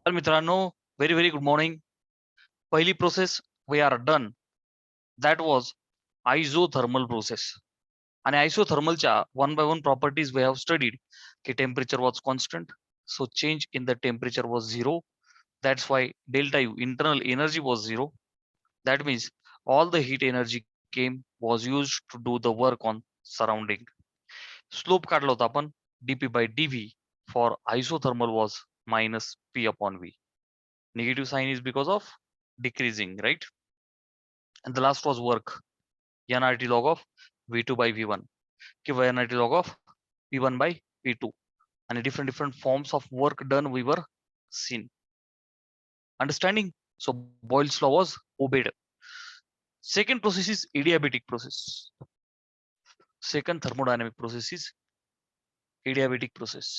तर मित्रांनो, very very good morning. पहिली process we are done, that was isothermal process. आणि आयसोथर्मलच्या one by one properties we have studied की temperature was constant, so change in the temperature was zero. That's why delta U internal energy was zero. That means all the heat energy came was used to do the work on surrounding. Slope काढला होता आपण dp by dv for isothermal was minus p upon v. Negative sign is because of decreasing, right? And the last was work, nRT log of v2 by v1 किंवा nRT log of p1 by p2. And different forms of work done we were seen. Understanding? So Boyle's law was obeyed. Second process is adiabatic process. Second thermodynamic process is adiabatic process.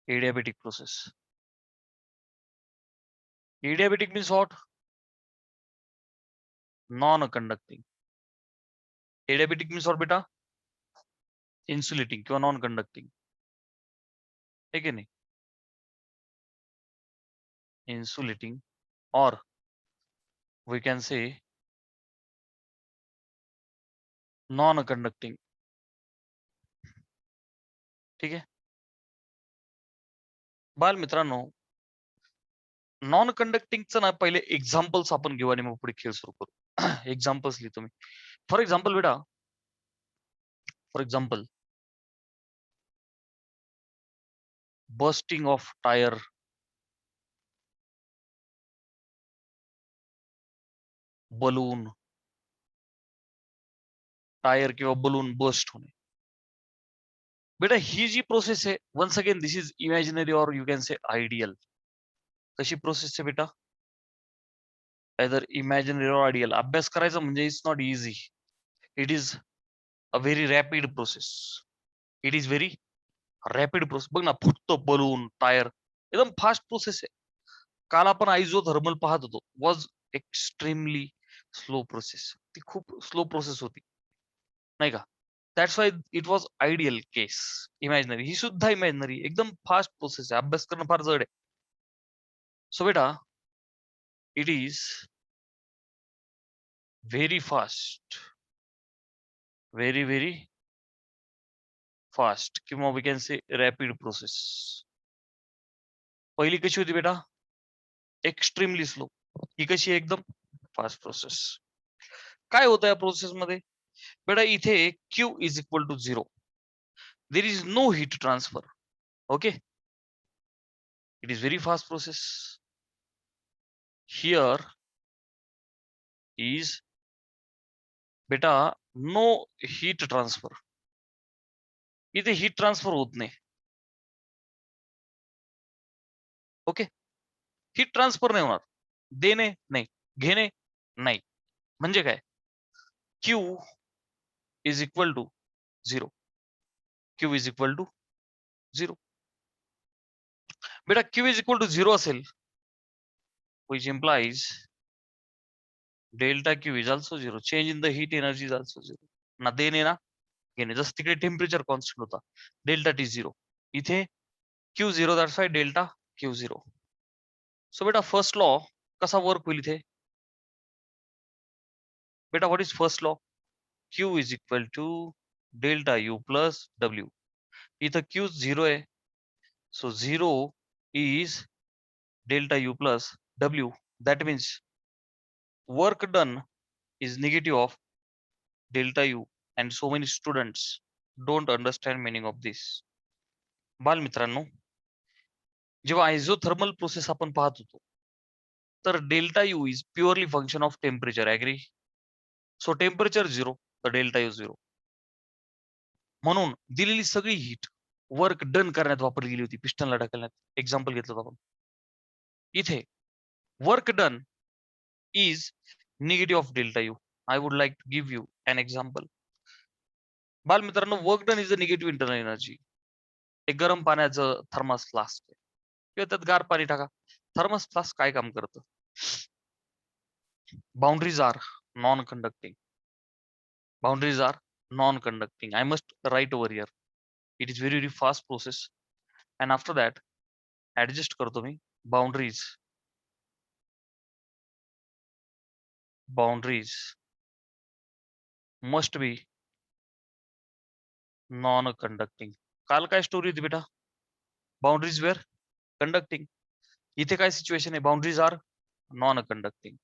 Adiabatic process. Adiabatic means what? Non-conducting. Adiabatic means what बेटा? Insulating किंवा non-conducting. है की नाही? Insulating, or we can say non-conducting. ठीक आहे. बाल मित्रांनो, non कंडक्टिंगचं ना पहिले एक्झाम्पल्स आपण घेऊ आणि मग पुढे खेळ सुरू करू. एक्झाम्पल्स लिहितो मी. फॉर एक्झाम्पल बेटा, for example bursting of tire, balloon, tyre किंवा बलून बस्ट होणे. बेटा ही जी प्रोसेस आहे, once again this is imaginary or you can say ideal. कशी प्रोसेस आहे बेटा? Either imaginary or ideal. अभ्यास करायचा म्हणजे it's not easy. It is a very rapid process. It is very rapid process. बघ ना, फुटतो बलून, टायर, एकदम फास्ट प्रोसेस आहे. काल आपण आयझोथर्मल पाहत होतो, वॉज एक्स्ट्रीमली स्लो प्रोसेस. ती खूप स्लो प्रोसेस होती, नाही का? That's why it was ideal case. Imaginary ही सुद्धा इमॅजिनरी, एकदम फास्ट प्रोसेस आहे. अभ्यास करणं फार जड आहे. सो बेटा, it is very fast, very very fast किंवा we can say rapid process. पहिली कशी होती बेटा? Extremely slow. ही कशी आहे? एकदम फास्ट प्रोसेस. काय होतं या प्रोसेस मध्ये बेटा? इथे Q is equal to 0. There is no heat transfer. Okay, it is very fast process. Here is बेटा नो हीट ट्रान्सफर. इथे हीट ट्रान्सफर होत नाही. ओके, हीट ट्रान्सफर नाही होणार. देणे नाही, घेणे नाही. म्हणजे काय? Q is equal to 0. Q is equal to 0. बेटा Q इज इक्वल टू 0 असेल, which implies delta Q is also 0. Change in the heat energy is also 0. ना देणे ना घेणे. जसं तिकडे टेम्परेचर कॉन्स्टंट होता, डेल्टा टी 0. इथे Q 0, that's why delta Q 0. So बेटा फर्स्ट लॉ कसा वर्क होईल इथे? बेटा what is first law? Q is equal to delta U plus W. इथं Q 0 आहे, so 0 is delta U plus W. That means work done is negative of delta U, and so many students don't understand meaning of this. बाल मित्रांनो, जेव्हा आयझोथर्मल process आपण पाहत होतो, तर delta U is purely function of temperature. Agree? So temperature 0, तर delta you 0. म्हणून दिलेली सगळी हीट वर्क डन करण्यात वापरली गेली होती, पिस्टनला ढकलण्यात. एक्झाम्पल घेतलं होतं आपण. इथे work done is negative of delta U. I would like to give you an example. बाल मित्रांनो, work done is a negative internal energy. एक गरम पाण्याचं थर्मस फ्लास्क आहे किंवा त्यात गार पाणी टाका. थर्मस फ्लास्क काय काम करतं? Boundaries are non conducting. Boundaries are non conducting. I must write over here. It is very very fast process. And after that adjust करतो मी boundaries. Boundaries must be non conducting. काल काय story होती बेटा? Boundaries were conducting. इथे काय situation आहे? Boundaries are non conducting.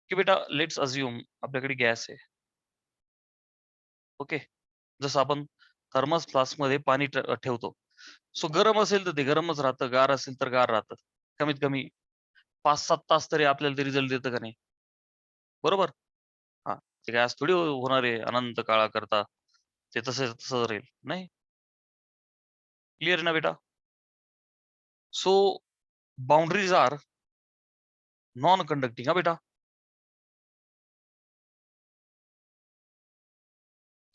की बेटा लेट्स अज्युम आपल्याकडे गॅस आहे. ओके, जसं आपण थर्मस फ्लास्क मध्ये पाणी ठेवतो. सो गरम असेल तर ते गरमच राहतं, गार असेल तर गार राहतं. कमीत कमी 5-7 तास तरी आपल्याला ते रिझल्ट देतं का नाही? बरोबर. हा, ते गॅस थोडी होणार आहे अनंत काळा करता. ते तसंच राहील नाही. क्लिअर ना बेटा? So boundaries are non conducting. हा बेटा,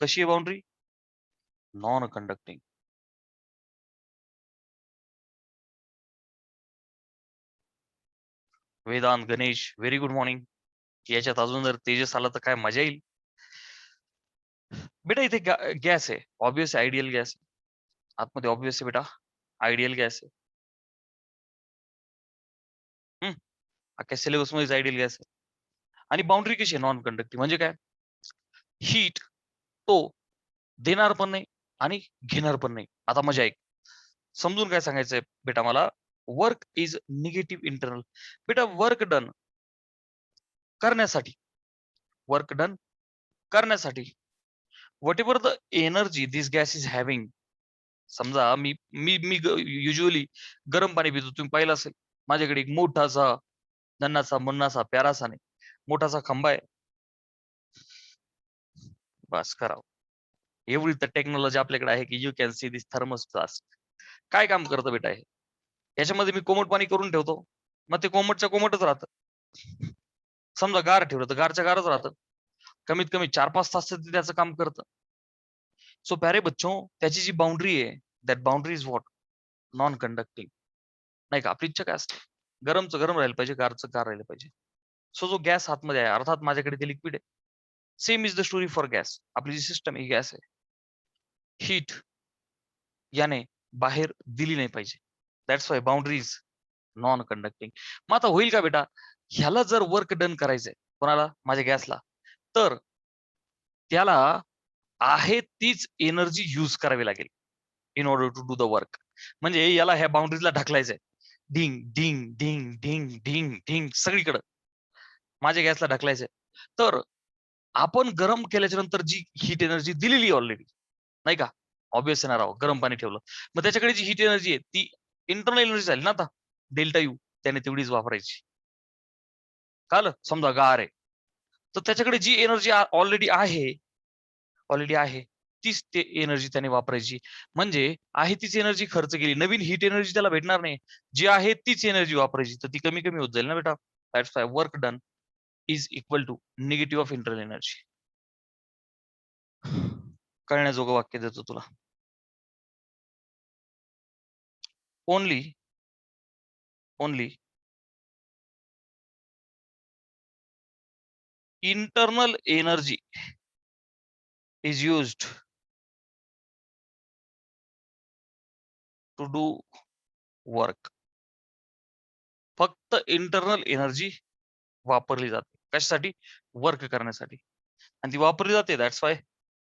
कशी आहे boundary? Non conducting. Vedant, Ganesh, very good morning. याच्यात अजून जर तेजस आला तर काय मजा येईल. बेटा इथे गॅस आहे, ऑब्विस आयडियल गॅस. आतमध्ये ऑब्विस आहे बेटा, आयडियल गॅस आहे. अख्ख्या सिलेबस मध्ये आयडियल गॅस आहे. आणि बाउंड्री कशी आहे? Non conductive. म्हणजे काय? हीट तो देणार पण नाही आणि घेणार पण नाही. आता मजा ऐक, समजून काय सांगायचंय बेटा मला? Work is negative internal. बेटा वर्क डन करण्यासाठी, वर्क डन करण्यासाठी what ever the energy this gas is having. समजा मी मी मी युजली गरम पाणी पितो. तुम्ही पाहिलं असेल माझ्याकडे एक मोठासा नन्नासा मुन्नासा प्यारासा नाही, मोठासा खंबा आहे. बस करावं, एवढी तर टेक्नॉलॉजी आपल्याकडे आहे की you can see this thermos flask. काय काम करतं बेटा हे? याच्यामध्ये मी कोमट पाणी करून ठेवतो, मग ते कोमटच्या कोमटच राहतं. समजा गार ठेवलं तर गारच्या गारच राहतं. कमीत कमी 4-5 तास ते त्याचं काम करतं. सो प्यारे बच्चों, त्याची जी बाउंड्री आहे, that boundary is what? Non conducting. नाही का? आपली इच्छा काय असते? गरमचं गरम राहिलं पाहिजे, गारचं गार राहिलं पाहिजे. सो जो गॅस आतमध्ये आहे, अर्थात माझ्याकडे ते लिक्विड आहे. Same is the story for gas. आपली जी सिस्टम ही गॅस आहे. हीट याने बाहेर दिली नाही पाहिजे. That's why boundary is non conducting. मग आता होईल का बेटा? ह्याला जर वर्क डन करायचंय कोणाला? माझ्या गॅसला. तर त्याला आहे तीच एनर्जी यूज करावी लागेल in order to do the work. म्हणजे याला ह्या बाउंड्रीजला ढकलायचंय. ढिंग ढिंग ढिंग ढिंग ढिंग ढिंग सगळीकडे माझ्या गॅसला ढकलायचंय. तर आपण गरम केल्याच्या नंतर जी हीट एनर्जी दिलेली ऑलरेडी, नाही का? ऑब्विस येणार आहोत, गरम पाणी ठेवलं मग त्याच्याकडे जी हीट एनर्जी आहे ती इंटरनल एनर्जी झाली ना. आता डेल्टा यू त्याने तेवढीच वापरायची. कळलं? समजा गार आहे तर त्याच्याकडे जी एनर्जी ऑलरेडी आहे तीच ते एनर्जी त्याने वापरायची. म्हणजे आहे तीच एनर्जी खर्च केली, नवीन हीट एनर्जी त्याला भेटणार नाही. जी आहे तीच एनर्जी वापरायची, तर ती कमी कमी होत जाईल ना बेटा. That's why work done is equal to negative of internal energy. कळण्याजोगं वाक्य देतो तुला. Only internal energy is used to do work. फक्त इंटरनल एनर्जी वापरली जाते कशासाठी? वर्क करण्यासाठी. आणि ती वापरली जाते. दॅट्स वाय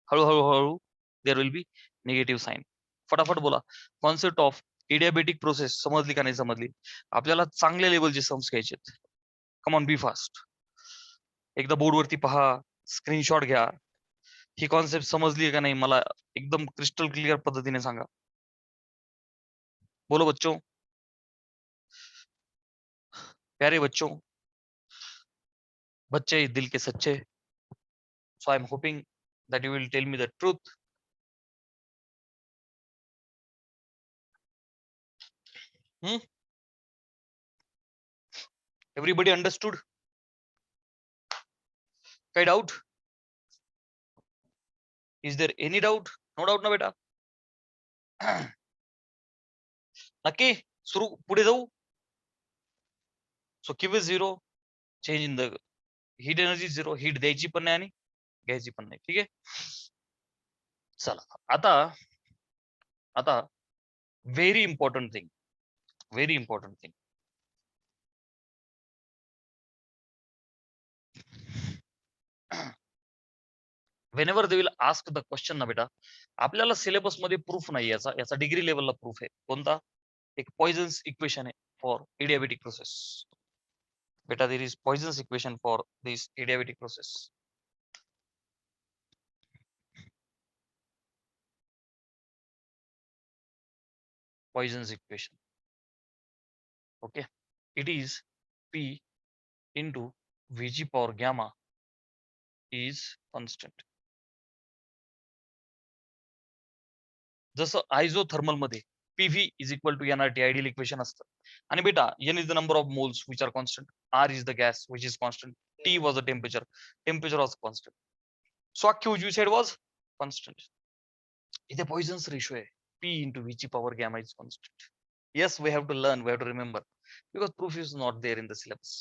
हळूहळू there will be negative sign. फटाफट बोला. कॉन्सेप्ट ऑफ इडियाबेटिक प्रोसेस समजली का नाही समजली? आपल्याला चांगल्या लेवलचे सम्स घ्यायचे. Come on be fast. एकदा बोर्डवरती पहा, स्क्रीनशॉट घ्या. ही कॉन्सेप्ट समजली का नाही मला एकदम क्रिस्टल क्लिअर पद्धतीने सांगा. बोलो बच्चों, प्यारे बच्चों, बच्चे दिल के सच्चे. So I am hoping that you will tell me the truth. Hmm? Everybody understood? काही doubt? Is there any doubt? No doubt ना बेटा? नक्की सुरू पुढे जाऊ. So Q is 0, change in the heat energy 0, heat द्यायची पण नाही आणि घ्यायची पण नाही. ठीक आहे, चला आता आता very important thing, very important thing. whenever they will ask the question ना बेटा, आपल्याला सिलेबस मध्ये प्रूफ नाही याचा, याचा डिग्री लेवलला प्रूफ आहे. कोणता? एक पॉइझन्स इक्वेशन आहे फॉर एडियाबॅटिक प्रोसेस. बेटा there is Poisson's equation for this adiabatic process. Poisson's equation. Okay, it is P into Vg power gamma is constant. जसं आयझोथर्मल मध्ये PV is equal to nRT ideal equation असतं. आणि बेटा n is the number of moles which are constant, R is the gas which is constant, T was the temperature was constant. So Q you said was constant. इथे पॉइझन्स ratio आहे, P into Vg power gamma is constant. Yes, we have to learn, we have to remember because proof is not there in the syllabus.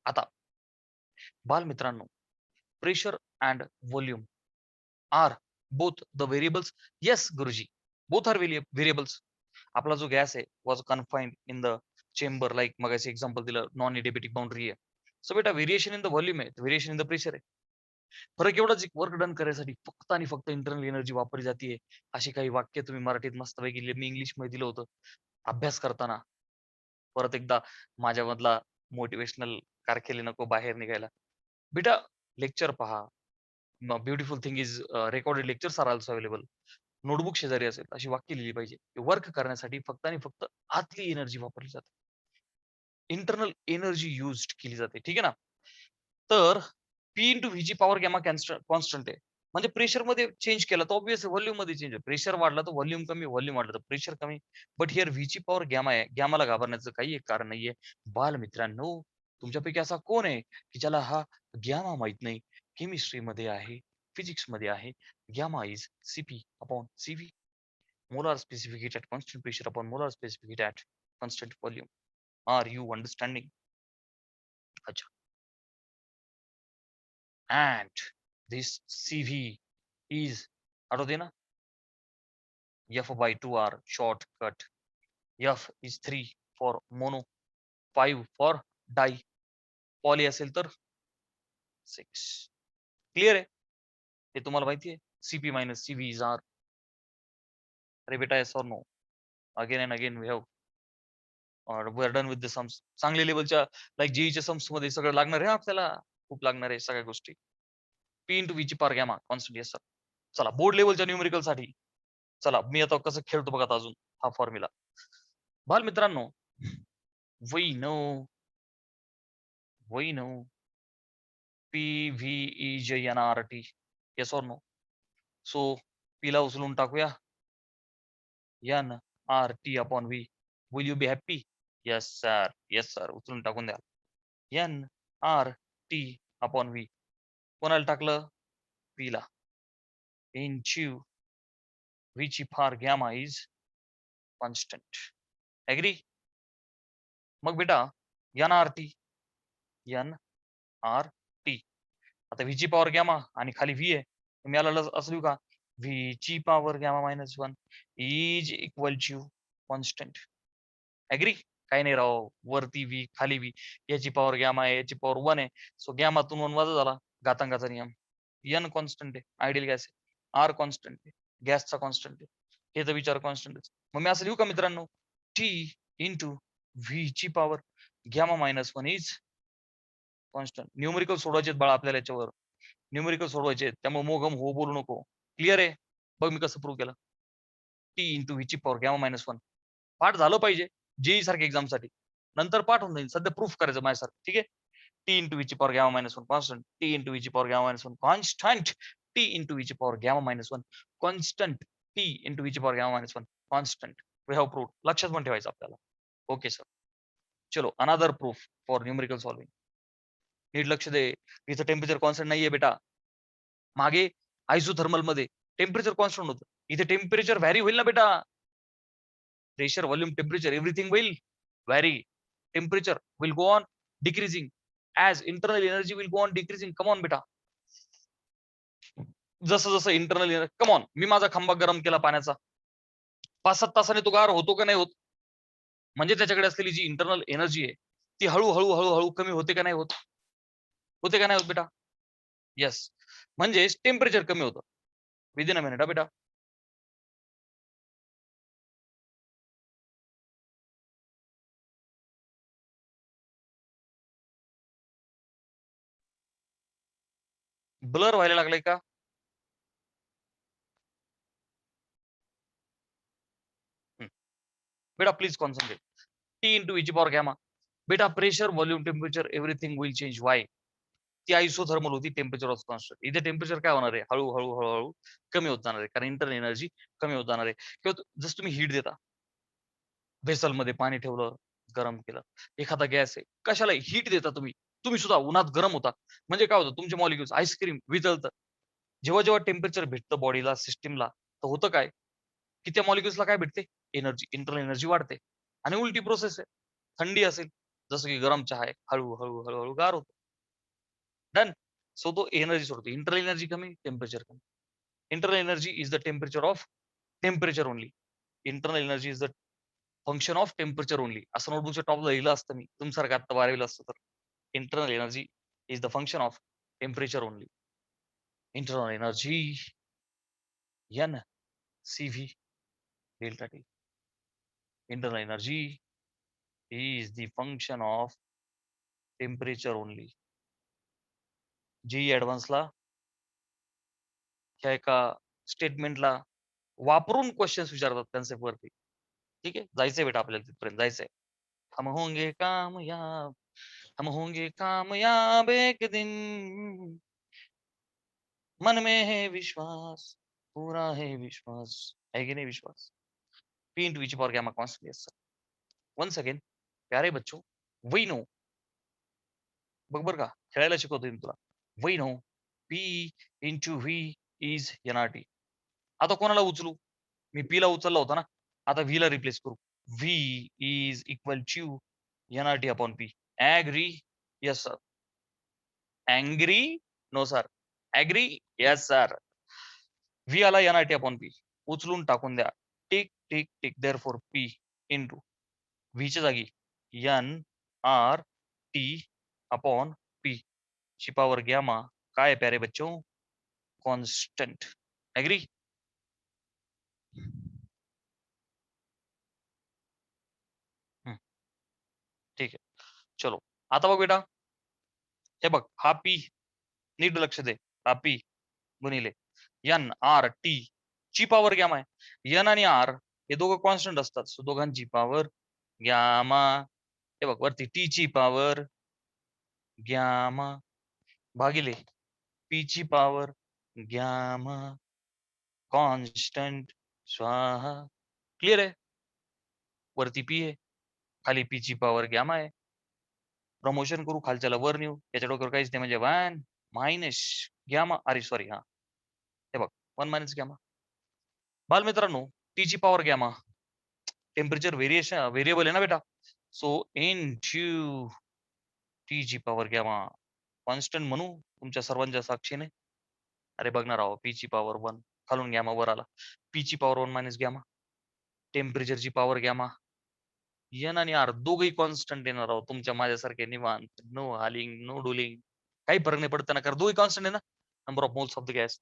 आता बाल मित्रांनो, pressure and volume are both the variables. Yes guruji, both are variables. आपला जो gas आहे was confined in the chamber, like मगाशी example दिलं, non adiabatic boundary आहे. So बेटा व्हेरिएशन इन द व्हॉल्यूम आहे, व्हेरिएशन इन द प्रेशर आहे. फरक एवढाच, वर्क डन करायसाठी फक्त आणि फक्त इंटरनल एनर्जी वापरली जाते. अशी काही वाक्य तुम्ही मराठीत मस्तपैकी लिहिले, मी इंग्लिश मध्ये दिलं होतं अभ्यास करताना. परत एकदा माझ्यामधला मोटिवेशनल कारकेली नको बाहेर निघायला. बेटा लेक्चर पहा. Beautiful thing is recorded lectures are also available. Notebook शेजारी असेल अशी वाक्य लिहिली पाहिजे. वर्क करण्यासाठी फक्त आणि फक्त आतली एनर्जी वापरली जाते, इंटरनल एनर्जी यूज केली जाते. ठीक आहे ना. तर P इंटू व्हीची पॉवर गॅमा कॉन्स्टंट आहे. म्हणजे प्रेशर मध्ये चेंज केला तर ऑब्विस व्हॉल्यूम मध्ये चेंज आहे. प्रेशर वाढला तर व्हॉल्यूम कमी, व्हॉल्यूम वाढला तर प्रेशर कमी. बट हिअर व्हीची पॉवर गॅमा आहे. गॅमाला घाबरण्याचं काही एक कारण नाहीये. बाल मित्रांनो, तुमच्यापैकी असा कोण आहे की ज्याला हा गॅमा माहित नाही? केमिस्ट्री मध्ये आहे, फिजिक्स मध्ये आहे. Gamma is Cp upon Cv, molar specific heat at constant pressure upon molar specific heat at constant volume. Are you understanding? अच्छा. And this Cv is, आठवते ना, F by 2R shortcut. F is 3 for mono, 5 for di, poly असेल तर 6. Clear आहे? हे तुम्हाला माहिती आहे? Cp minus Cv is R. अरे बेटा yes or no? Again and again we have we are done with the sums. चांगल्या लेवलच्या लाईक जेईच्या सम्स मध्ये सगळं लागणार आहे आपल्याला, खूप लागणार आहे सगळ्या गोष्टी. P इंटू व्हीची power gamma constant. Yes sir. चला बोर्ड लेवलच्या न्यूमेरिकल साठी चला मी आता कसं खेळतो बघा अजून हा फॉर्म्युला. बाल मित्रांनो, we know P V E J N R T. Yes or no? So P ला उचलून टाकूया N R T upon V. Will you be happy? Yes sir, yes sir. उचलून टाकून द्या. N R T upon V. कोणाला टाकलं? P ला. Into V ची power gamma is constant. Agree? मग बेटा NRT, NRT. आता V ची पॉवर गॅमा आणि खाली V आहे, मी याला असं लिहू का? V ची power gamma minus 1 is equal to constant. Agree? काही नाही राव, वरती V खाली V, याची पॉवर गॅमा आहे, याची पॉवर 1 आहे. सो गॅमातून 1 वजा झाला, घातांकाचा नियम. N कॉन्स्टंट आहे, आयडियल गॅस आहे. R कॉन्स्टंट आहे, गॅसचा कॉन्स्टंट आहे. हे तर विचार कॉन्स्टंट. मग मी असं लिहू का मित्रांनो? T इंटू V ची power gamma minus 1 is constant. Numerical सोडवायचे बाळा आपल्याला याच्यावर, न्यूमेरिकल सोडवायचे, त्यामुळे मोगम हो बोलू नको. क्लिअर आहे? बघ मी कसं प्रूव्ह केलं. T इंटू व्ही ची पॉवर गॅमा मायनस 1. पाठ झालं पाहिजे जेई सारख्या एक्झाम साठी, नंतर पाठ होऊन जाईल, सध्या प्रूफ करायचं माझ्यासारखं. ठीक आहे? T इंटू व्ही ची power gamma minus 1 constant, T into V ची power gamma minus 1 constant, T into V ची power gamma minus 1 constant, T into V ची power gamma minus 1 constant. We have prove. लक्षात पण ठेवायचं आपल्याला. Okay sir. चलो another proof for numerical solving. नीट लक्ष दे. इथं टेम्परेचर कॉन्स्टंट नाहीये बेटा. मागे आयसोथर्मल मध्ये टेम्परेचर कॉन्स्टंट होतं, इथे टेम्परेचर व्हॅरी होईल ना बेटा. Pressure, volume, temperature, everything will vary. Temperature will go on decreasing as internal energy will go on decreasing. Come on beta. जसं जसं इंटरनल कम ऑन, मी माझा खांबा गरम केला पाण्याचा 5-7 तासाने तो गार होतो का नाही होत? म्हणजे त्याच्याकडे असलेली जी इंटरनल एनर्जी आहे ती हळू कमी होते का नाही होत? होते का नाही होत बेटा? येस. म्हणजेच टेम्परेचर कमी होतं. विदिन अ मिनिट बेटा. ब्लर व्हायला लागलाय का? बेटा प्लीज कॉन्सन्ट्रेट. टी इंटू ची पॉवर गॅमा. बेटा pressure, volume, temperature everything will change. Y? ती आयसोथर्मल होती, टेम्परेचर ऑफ कॉन्स्टंट. इथे टेम्परेचर काय होणार आहे? हळू कमी होत जाणार आहे, कारण इंटरनल एनर्जी कमी होत जाणार आहे. किंवा जसं तुम्ही हीट देता, मध्ये पाणी ठेवलं, गरम केलं, एखादा गॅस आहे, कशाला हीट देता तुम्ही. तुम्ही सुद्धा उन्हात गरम होता, म्हणजे काय होतं, तुमचे मॉलिक्युल्स आईस्क्रीम वितळतं. जेव्हा जेव्हा टेम्परेचर भेटतं बॉडीला, सिस्टीमला, तर होतं काय, की त्या मॉलिक्युल्सला काय भेटते? एनर्जी, इंटरनल एनर्जी वाढते. आणि उलटी प्रोसेस आहे. थंडी असेल, जसं की गरम चहा आहे, हळू गार होतो. डन. सो तो एनर्जी सोडतो. इंटरनल एनर्जी कमी, टेम्परेचर कमी. Internal energy is the temperature of temperature only. Internal energy is the function of temperature only. असं नोटबुकच्या टॉपला लिहिलं असतं मी, तुमच्यासारखं आता 12वीला असतं तर. Internal energy is the function of temperature only. Internal energy N C V delta T. Internal energy is the function of temperature only. JEE ऍडव्हान्सला ह्या एका स्टेटमेंटला वापरून क्वेश्चन्स विचारतात कन्सेप्ट वरती. ठीक आहे, जायचंय बेटा आपल्याला तिथपर्यंत जायचंय. हम होंगे कामयाब, हम होंगे कामयाब एक दिन, मन में है विश्वास, पूरा है विश्वास. है की नहीं विश्वास? पी इंटू ईच power gamma constant. Yes sir. Once again प्यारे बच्चों, वी नो, बघ बर का, खेळायला शिकवतोय मी तुला. We know P into V is NRT. आता कोणाला उचलू? मी पी ला उचलला होता ना, आता व्ही ला रिप्लेस करू. V is equal to NRT upon P. Agree? Yes sir. Angry? No sir. Agree? Yes sir. V आला एनआरटी अपॉन पी, उचलून टाकून द्या. Tick tick tick. Therefore P into व्हीच्या जागी N R T upon P ची power gamma. काय आहे प्यारे बच्चों? कॉन्स्टंट. एग्री? ठीक आहे, चलो. आता बघ बेटा, हे बघ, हा पी, नीट लक्ष दे. हा पी गुणिले एन आर टी ची पॉवर गॅमा आहे. एन आणि आर हे दोघं कॉन्स्टंट असतात, सो दोघांची पॉवर गॅमा. हे बघ वरती टी ची पॉवर गॅमा भागिले पी ची पॉवर गॅमा कॉन्स्टंट स्वाहा. क्लिअर आहे? वरती पी आहे, खाली पी ची पॉवर गॅमा आहे. प्रमोशन करू, खालच्याला वर नेऊ, त्याच्या डोक्यावर काहीच नाही, म्हणजे 1 मायनस गॅमा. अरे सॉरी, हा हे बघ 1 मायनस गॅमा. बालमित्रांनो, टी ची power gamma, temperature variation variable आहे ना बेटा, सो इन टू टी ची पॉवर गॅमा कॉन्स्टंट म्हणू तुमच्या सर्वांच्या साक्षीने. अरे बघणार आहो, पी ची पॉवर 1 खालून गॅमा वर आला, पी ची पॉवर 1 मायनस गॅमा, टेम्परेचर ची पॉवर गॅमा. एन आणि आर दोघही कॉन्स्टंट येणार आहोत, तुमच्या माझ्यासारखे निवांत, नो हालिंग नो डुलिंग, काही फरक नाही पडत त्यांना, कारण दोघी कॉन्स्टंट आहे ना. Number of moles of the gas,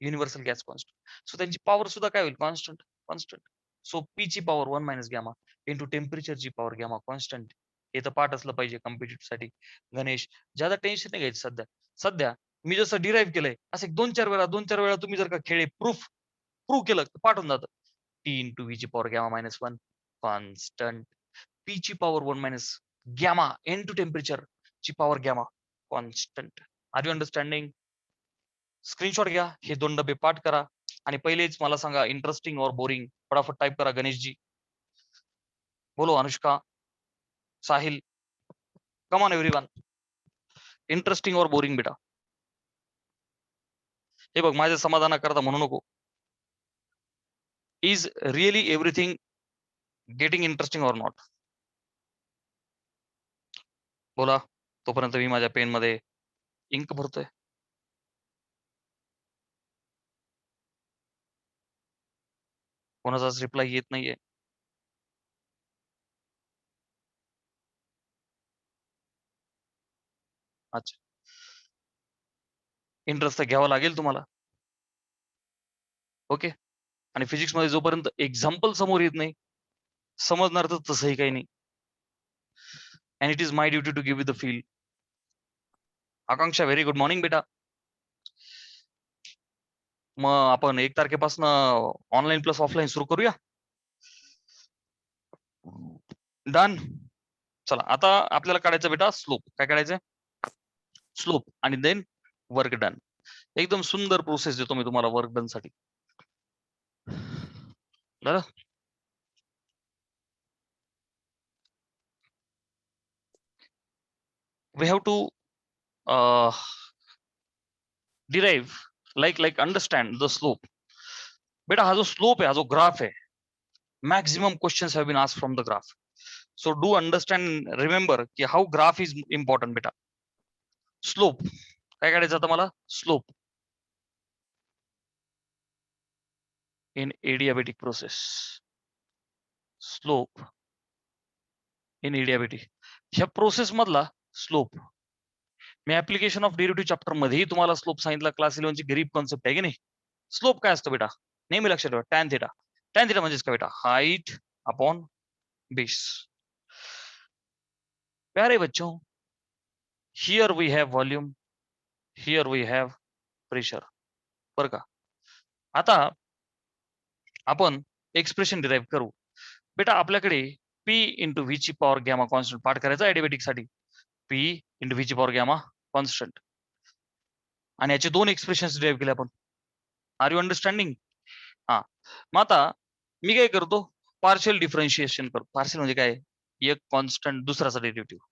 universal gas constant, so त्यांची पॉवर सुद्धा काय होईल? कॉन्स्टंट. कॉन्स्टंट. सो पी ची power 1 minus gamma into temperature ची पॉवर गॅमा कॉन्स्टंट. हे तर पाठ असलं पाहिजे कॉम्पिटिटिव्ह साठी. गणेश, ज्यादा टेन्शन नाही घ्यायचं सध्या. सध्या मी जसं डिराईव्ह केलंय, असे 2-4 वेळा तुम्ही जर का खेळे, प्रूफ केलं तर पाठ होऊन जातं. टी इंटू व्ही ची power gamma minus 1 constant, P ची power 1 minus gamma into temperature ची power gamma constant. Are you understanding? Screenshot घ्या, हे 2 डबे पाठ करा, आणि पहिलेच मला सांगा, इंटरेस्टिंग और बोरिंग. फटाफट टाइप करा गणेशजी. बोलो अनुष्का, साहिल, कम ऑन एव्हरीवन. इंटरेस्टिंग और बोरिंग बेटा. हे बघ, माझ्या समाधाना करता म्हणू नको. Is really everything getting interesting और नॉट? बोला, तोपर्यंत मी माझ्या पेन मध्ये इंक भरतोय. कोणाचाच रिप्लाय येत नाहीये. अच्छा, इंटरेस्ट तर घ्यावा लागेल तुम्हाला. ओके. आणि फिजिक्स मध्ये जोपर्यंत एक्झाम्पल समोर येत नाही, समजणार तर तसंही काही नाही. And it is my duty to give you the feel. Akanksha, very good morning बेटा. मग आपण 1 तारखेपासून ऑनलाईन प्लस ऑफलाईन सुरू करूया. डन. चला, आता आपल्याला काढायचं बेटा स्लोप. काय काढायचं? स्लोप आणि देन वर्क डन. एकदम सुंदर प्रोसेस देतो मी तुम्हाला वर्क डन साठी. बरं, we have to uh, derive like understand the slope. बेटा हा जो स्लोप आहे, हा जो ग्राफ आहे, maximum questions have been asked from the graph. So do understand, remember की हाऊ ग्राफ इज इम्पॉर्टंट बेटा. स्लोप काय काढायचं आता मला? Slope in adiabatic process. Slope in adiabatic, ह्या प्रोसेस मधला स्लोप. मी ऍप्लिकेशन ऑफ डेरिव्हेटिव्ह चॅप्टर मध्येही तुम्हाला स्लोप सांगितला. क्लास 11 ची गरीब कॉन्सेप्ट आहे की नाही. स्लोप काय असतो बेटा? नेहमी लक्षात ठेवा, टॅन थिटा. टॅन थिटा म्हणजेच काय बेटा? Height upon base. प्यारे बच्चों, here we have volume, here we have pressure. बरं का? आता आपण एक्सप्रेशन डिराईव्ह करू. बेटा आपल्याकडे P इंटू व्ही ची पॉवर गॅमा कॉन्स्टंट पाठ करायचा ऍडिबेटिक साठी. P इंटू व्ही ची पॉवर गॅमा कॉन्स्टंट. आणि याचे 2 एक्सप्रेशन डिराईव्ह केले आपण. Are you understanding? हा. मग आता मी काय करतो? पार्शियल डिफरन्शिएशन करतो. पार्शियल म्हणजे काय? एक कॉन्स्टंट दुसऱ्याचा डेरिव्हेटिव्ह.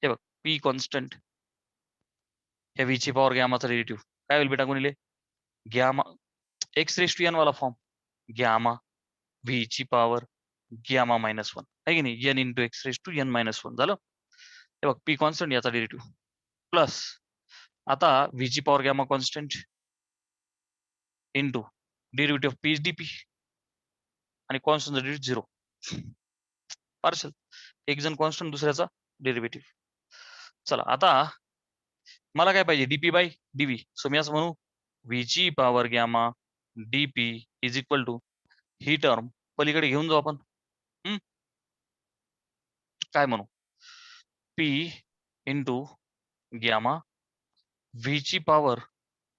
हे बघ, P कॉन्स्टंट, हे व्ही ची पॉवर गॅमाचा डेरिव्हेटिव्ह काय होईल बेटा? गुणिले gamma X raise to N वाला फॉर्म, गॅमा व्ही ची पॉवर गॅमा -1 आहे की नाही? N into X raise to N -1 झालं. हे बघ, पी कॉन्स्टंट याचा डेरिव्हेटिव्ह प्लस आता व्ही ची power gamma constant into derivative P D P आणि कॉन्स्टंट डेरिव्हेटिव्ह 0. पार्शल, एक जण कॉन्स्टंट दुसऱ्याचा डेरिव्हेटिव्ह. चला, आता मला काय पाहिजे? DP by DV. सो मी असं म्हणू, व्ही ची power gamma DP is equal to, ही टर्म पलीकडे घेऊन जाऊ आपण. काय म्हणू? पी इंटू गॅमा व्ही ची पॉवर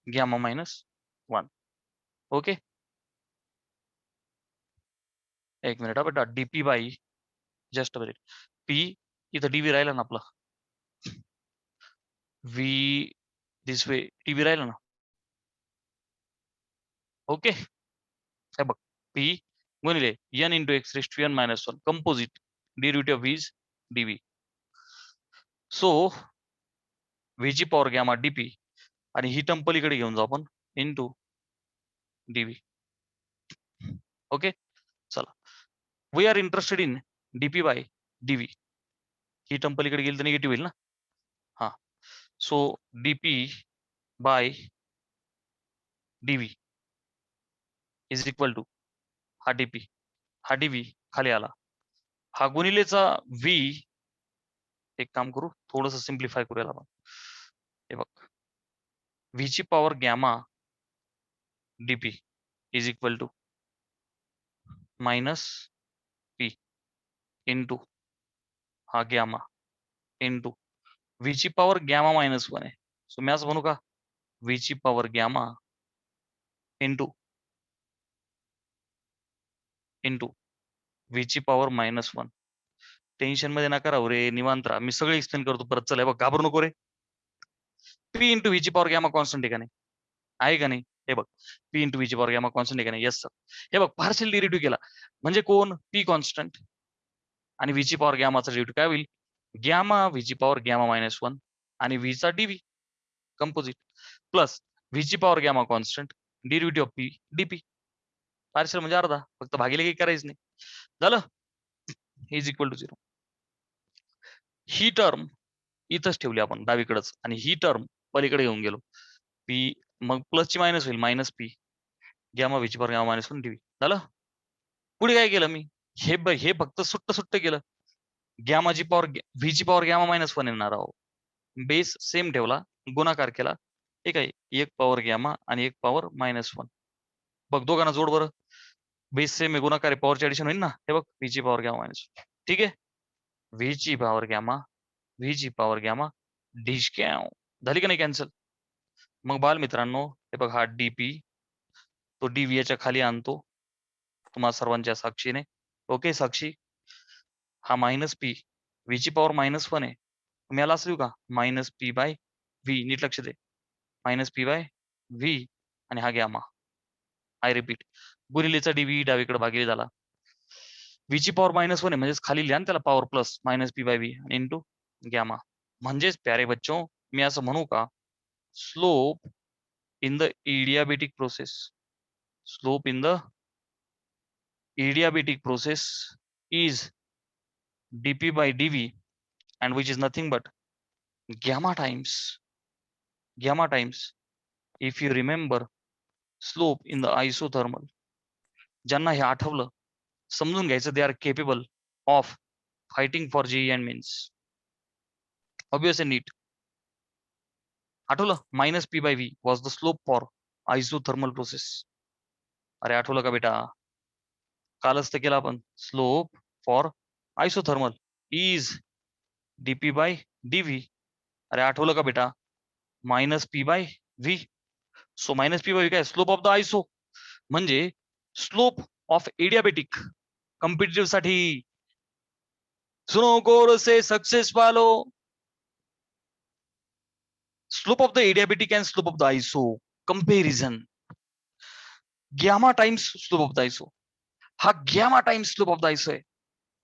गॅमा -1. ओके, एक मिनिट हा बेटा. DP by, just minute, P इथं डीव्ही राहिला ना आपला, व्ही दिस वे डीव्ही राहिला ना. ओके, हे बघ, पी गुणिले N into X raise to N -1 composite derivative is DV. So V ची पॉवर गॅमा डीपी आणि ही टर्म पलीकडे घेऊन जाऊ आपण इंटू डीव्ही. ओके, चला, we are interested in DP by DV. ही टर्म पलीकडे गेली तर निगेटिव्ह होईल ना. हा, so DP by DV is equal to, हा डीपी, हा डीव्ही खाली आला, हा गुणिलेचा व्ही. एक काम करू, थोडस सिम्प्लिफाय करूया आपण. हे बघ, व्ही ची power gamma DP is equal to minus P into हा गॅमा इंटू व्ही ची पॉवर गॅमा -1 आहे. सो मी असं म्हणू का? व्ही ची power gamma into into V ची पॉवर -1. टेन्शन मध्ये नका राहू रे, निवांत राहा. मी सगळं एक्सप्लेन करतो परत. चला, बघ, घाबरू नको रे. पी इंटू व्ही ची पॉवर गॅमा कॉन्स्टंट आहे का नाही? आहे का नाही? हे बघ, पी इंटू व्ही ची पॉवर गॅमा कॉन्स्टंट आहे का नाही? Yes sir. हे बघ, पार्शियल डेरिव्हेटिव्ह केला म्हणजे कोण? पी कॉन्स्टंट आणि व्ही ची पॉवर गॅमाचा डेरिव्हेटिव्ह काय होईल? गॅमा व्ही ची पॉवर गॅमा -1 आणि व्ही चा डीव्ही कंपोजिट प्लस व्ही ची power gamma constant derivative of P DP. Partial म्हणजे अर्धा, फक्त भागिले काही करायचं नाही. झालं, इज इक्वल टू 0. ही टर्म इथंच ठेवली आपण डावीकडच आणि ही टर्म पलीकडे घेऊन गेलो. पी मग प्लस ची मायनस होईल, मायनस पी गॅमा व्ही ची पॉवर गॅमा -1 डीव्ही. झालं. पुढे काय केलं मी, हे फक्त सुट्ट केलं. गॅमाची पॉवर व्हीची पॉवर गॅमा -1 येणार आहो. बेस सेम ठेवला, गुणाकार केला. ठीक आहे. एक पॉवर गॅमा आणि एक पॉवर -1. बघ दोघांना जोड बरं. बेस सेम आहे, गुणाकार आहे, पॉवरची ऍडिशन होईल ना. हे बघ व्हीची पॉवर गॅमा -1. ठीक आहे. व्हीची पॉवर गॅमा, व्हीची पॉवर गॅमा, डिशकॅव झाली का नाही कॅन्सल. मग बाल मित्रांनो, हे बघ हा डीपी तो डीव्ही याच्या खाली आणतो तुम्हा सर्वांच्या साक्षीने. ओके साक्षी, हा -p व्हीची पॉवर -1 आहे. मी याला असं लिहू का, -p/v. नीट लक्ष दे, -p/v आणि हा गॅमा. आय रिपीट, गुणिलेचा डीव्ही डावीकडे भागिले झाला. व्हीची पॉवर -1 आहे म्हणजेच खाली लिहा त्याला power plus -p/v into gamma. म्हणजेच प्यारे बच्चो, मी असं म्हणू का, slope in the adiabatic process, slope in the adiabatic process is dp/dv, and which is nothing but gamma times, if you remember, slope in the isothermal. ज्यांना हे आठवलं समजून घ्यायचं, they are capable of fighting for JEE and mains. Obvious नीट आठवलं, -p/v was the slope for isothermal process. अरे आठवलं का बेटा, कालच तर केला आपण. Slope for isothermal is dp/dv. अरे आठवलं का बेटा, -p/v. सो -p/v काय, स्लोप ऑफ द आयसो, म्हणजे स्लोप ऑफ एडियाबेटिक. कॉम्पिटिटिव्ह साठी सुनो गौर से सक्सेस वालो, slope of the adiabatic and slope of the iso comparison. Gamma times slope of the iso, हा gamma times slope of the iso आहे.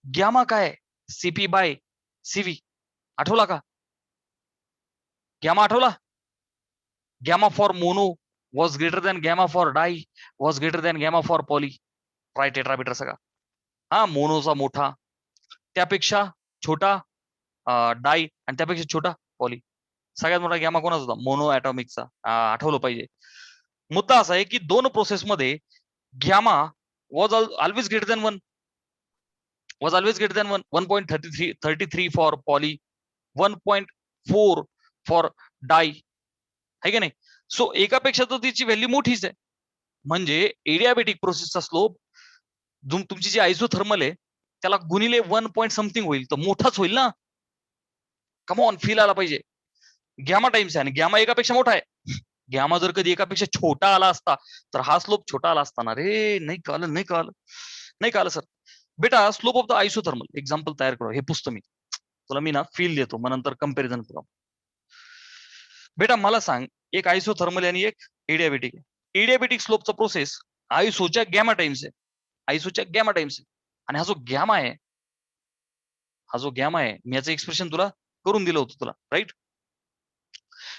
Gamma काय, CP/CV. आठवला का गॅमा, आठवला. Gamma for mono was greater than gamma for di was greater than gamma for poly. Tri tetrameter सगळा. हा मोनोचा मोठा, त्यापेक्षा छोटा डाई आणि त्यापेक्षा छोटा पॉली. सगळ्यात मोठा गॅमा कोणाचा होता, मोनो ॲटॉमिकचा. आठवलं पाहिजे. मुद्दा असा आहे की दोन प्रोसेसमध्ये gamma was always greater than 1, was always greater than 1. 1.33 for poly, 1.4 for di, आहे की नाही. सो एकापेक्षा तर तिची व्हॅल्यू मोठीच आहे. म्हणजे एडियाबेटिक प्रोसेसचा स्लोप तुमची जी आयसोथर्मल आहे त्याला गुणिले 1 पॉईंट समथिंग होईल, तर मोठाच होईल ना. कमॉन, फील आला पाहिजे. गॅमा टाइम्स आहे आणि गॅमा एकापेक्षा मोठा आहे. गॅमा जर कधी एकापेक्षा छोटा आला असता तर हा स्लोप छोटा आला असता ना. रे नाही कळलं सर. बेटा slope of the isothermal example तयार करू, हे पुसतो मी तुला, मी ना फील देतो, मग नंतर कम्पॅरिझन करू. बेटा मला सांग, एक आयसोथर्मल आणि एक एडियाबेटिक आहे. एडियाबेटिक स्लोपचा प्रोसेस आयसोच्या गॅमा टाइम्स आहे, आणि हा जो गॅमा आहे, मी याचं एक्सप्रेशन तुला करून दिलं होतं तुला, राईट.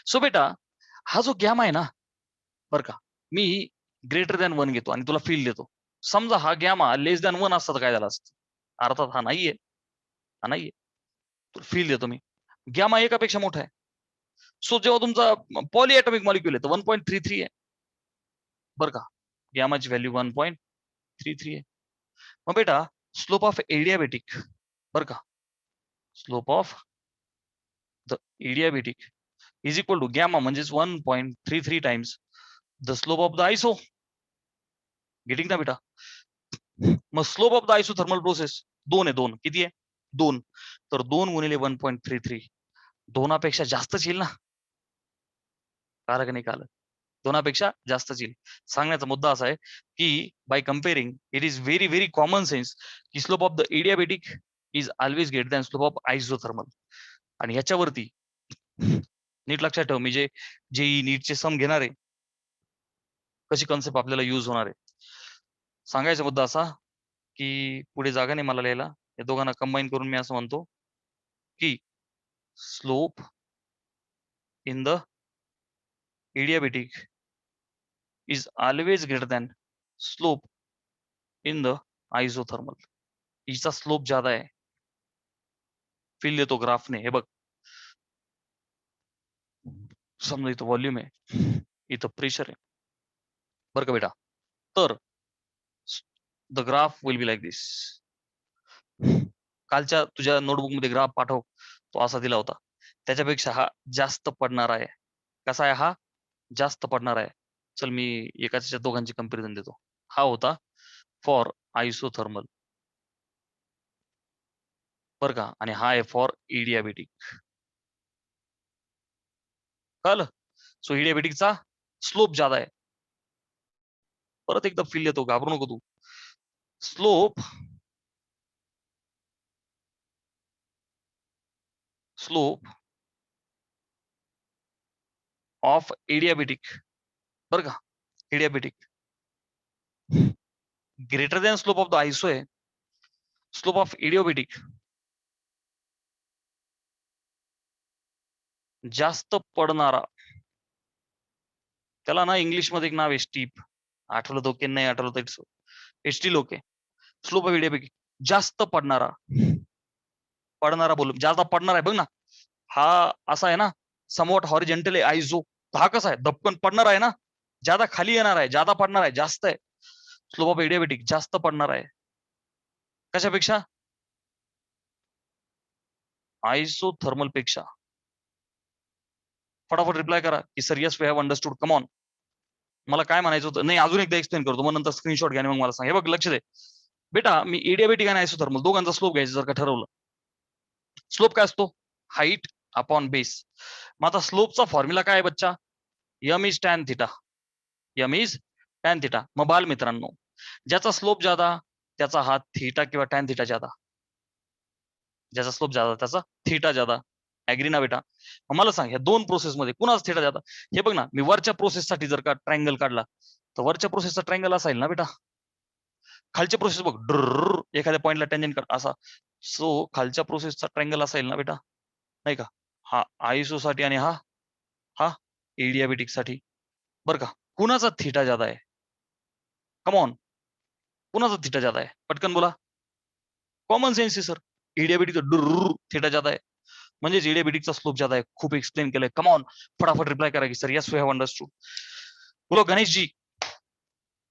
सो बेटा हा जो गॅमा आहे ना, बरं का, मी ग्रेटर दॅन 1 घेतो आणि तुला फील देतो. समजा हा गॅमा लेस दॅन 1 असता तर काय झालं असतं. अर्थात हा नाहीये, तुला फील देतो मी. गॅमा एकापेक्षा मोठा आहे. सो जेव्हा तुमचा पॉलीएटॉमिक मॉलिक्युल आहे तर 1.33 आहे, बरं का. गॅमाची व्हॅल्यू 1.33 आहे. मग बेटा स्लोप ऑफ एडियाबेटिक, बरं का, slope of the adiabatic is equal to gamma म्हणजेच 1.33 times the slope of the iso. Getting ना बेटा. मग slope of the isothermal process 2 आहे, 2 किती आहे, 2. तर 2 गुणिले 1.33 2पेक्षा जास्तच येईल ना. कालं का नाही कालं, 2पेक्षा जास्तच येईल. सांगण्याचा मुद्दा असा आहे की by comparing it is very very common sense की slope of the adiabatic is always greater than slope of isothermal. आणि ह्याच्यावरती नीट लक्षात ठेव, मी जे नीटचे सम घेणार आहे, कशी कॉन्सेप्ट आपल्याला युज होणार आहे. सांगायचा मुद्दा असा की पुढे जागा नाही मला लिहायला, या दोघांना कंबाईन करून मी असं म्हणतो की slope in the adiabatic is always greater than slope in the isothermal. हिचा स्लोप ज्यादा आहे, फील देतो ग्राफने. हे बघ, समजा इथं व्हॉल्यूम आहे, इथं प्रेशर आहे, बरं का बेटा. तर the graph will be like this. कालच्या तुझ्या नोटबुक मध्ये ग्राफ पाठव, तो असा दिला होता. त्याच्यापेक्षा हा जास्त पडणार आहे. कसा आहे हा? जास्त पडणार आहे. चल मी एकाच्या दोघांची कंपॅरिझन देतो. हा होता फॉर आयसोथर्मल बरं का, आणि हा आहे फॉर इडियाबेटिक. कळलं? सो इडियाबेटिकचा स्लोप ज्यादा आहे. परत एकदा फील येतो, घाबरू नको तू. स्लोप ऑफ इडियाबेटिक बरं का, adiabatic greater than slope of the iso आहे. स्लोप ऑफ इडिओबेटिक जास्त पडणारा, त्याला ना इंग्लिश मध्ये एक नाव आहे स्टीप. आठवलं तो की नाही आठवलं तर एसटी लोक आहे. स्लोप ऑफ इडिओबेटिक जास्त पडणारा, बोलू जास्त पडणार आहे बघ ना. हा असा आहे ना, समवॉट हॉरिजेंटल आहे आयझो. हा कसा आहे, धपकन पडणार आहे ना, ज्यादा खाली येणार आहे, ज्यादा पडणार आहे, जास्त आहे. स्लोप ऑफ इडिओबेटिक जास्त पडणार आहे. कशापेक्षा? आयसोथर्मल पेक्षा. फटाफट रिप्लाय करा की sir yes we have understood. Come on. मला काय म्हणायचं होतं, नाही अजून एकदा एक्सप्लेन करतो, मग नंतर स्क्रीनशॉट घ्या आणि मग मला सांग. हे बघ लक्ष दे बेटा, मी इडियाबेटिक आणि आयसोथर्मल दोघांचा स्लोप घ्यायचा जर का ठरवलं. स्लोप काय असतो? Height upon base. मग आता स्लोपचा फॉर्म्युला काय आहे बच्चा? M is tan theta. M is tan theta. मग बाल मित्रांनो, ज्याचा स्लोप ज्यादा त्याचा हा थिटा किंवा टॅन थिटा ज्यादा. ज्याचा स्लोप ज्यादा त्याचा थिटा ज्यादा. ऍग्री ना बेटा? मग मला सांग, ह्या दोन प्रोसेस मध्ये कुणाचा थिटा ज्यादा? हे बघ ना, मी वरच्या प्रोसेस साठी जर का ट्रायंगल काढला तर वरच्या प्रोसेसचा ट्रायंगल असाईल ना बेटा. खालच्या प्रोसेस बघ, एखाद्या पॉइंटला टेंजन कर असा. सो खालच्या प्रोसेसचा ट्रायंगल असाईल ना बेटा, नाही का? हा आयसो साठी आणि हा हा एडियाबेटिक साठी. बरं का, कुणाचा थिटा ज्यादा आहे? कम ऑन, कुणाचा थिटा ज्यादा आहे? पटकन बोला. कॉमन सेन्स आहे सर. इडियाबेटिकचा थिटा ज्यादा आहे, म्हणजे इडियाबेटिकचा स्लोप ज्यादा आहे. खूप एक्सप्लेन केलंय. कम ऑन, फटाफट रिप्लाय करा की sir yes we have understood. बोलो गणेशजी,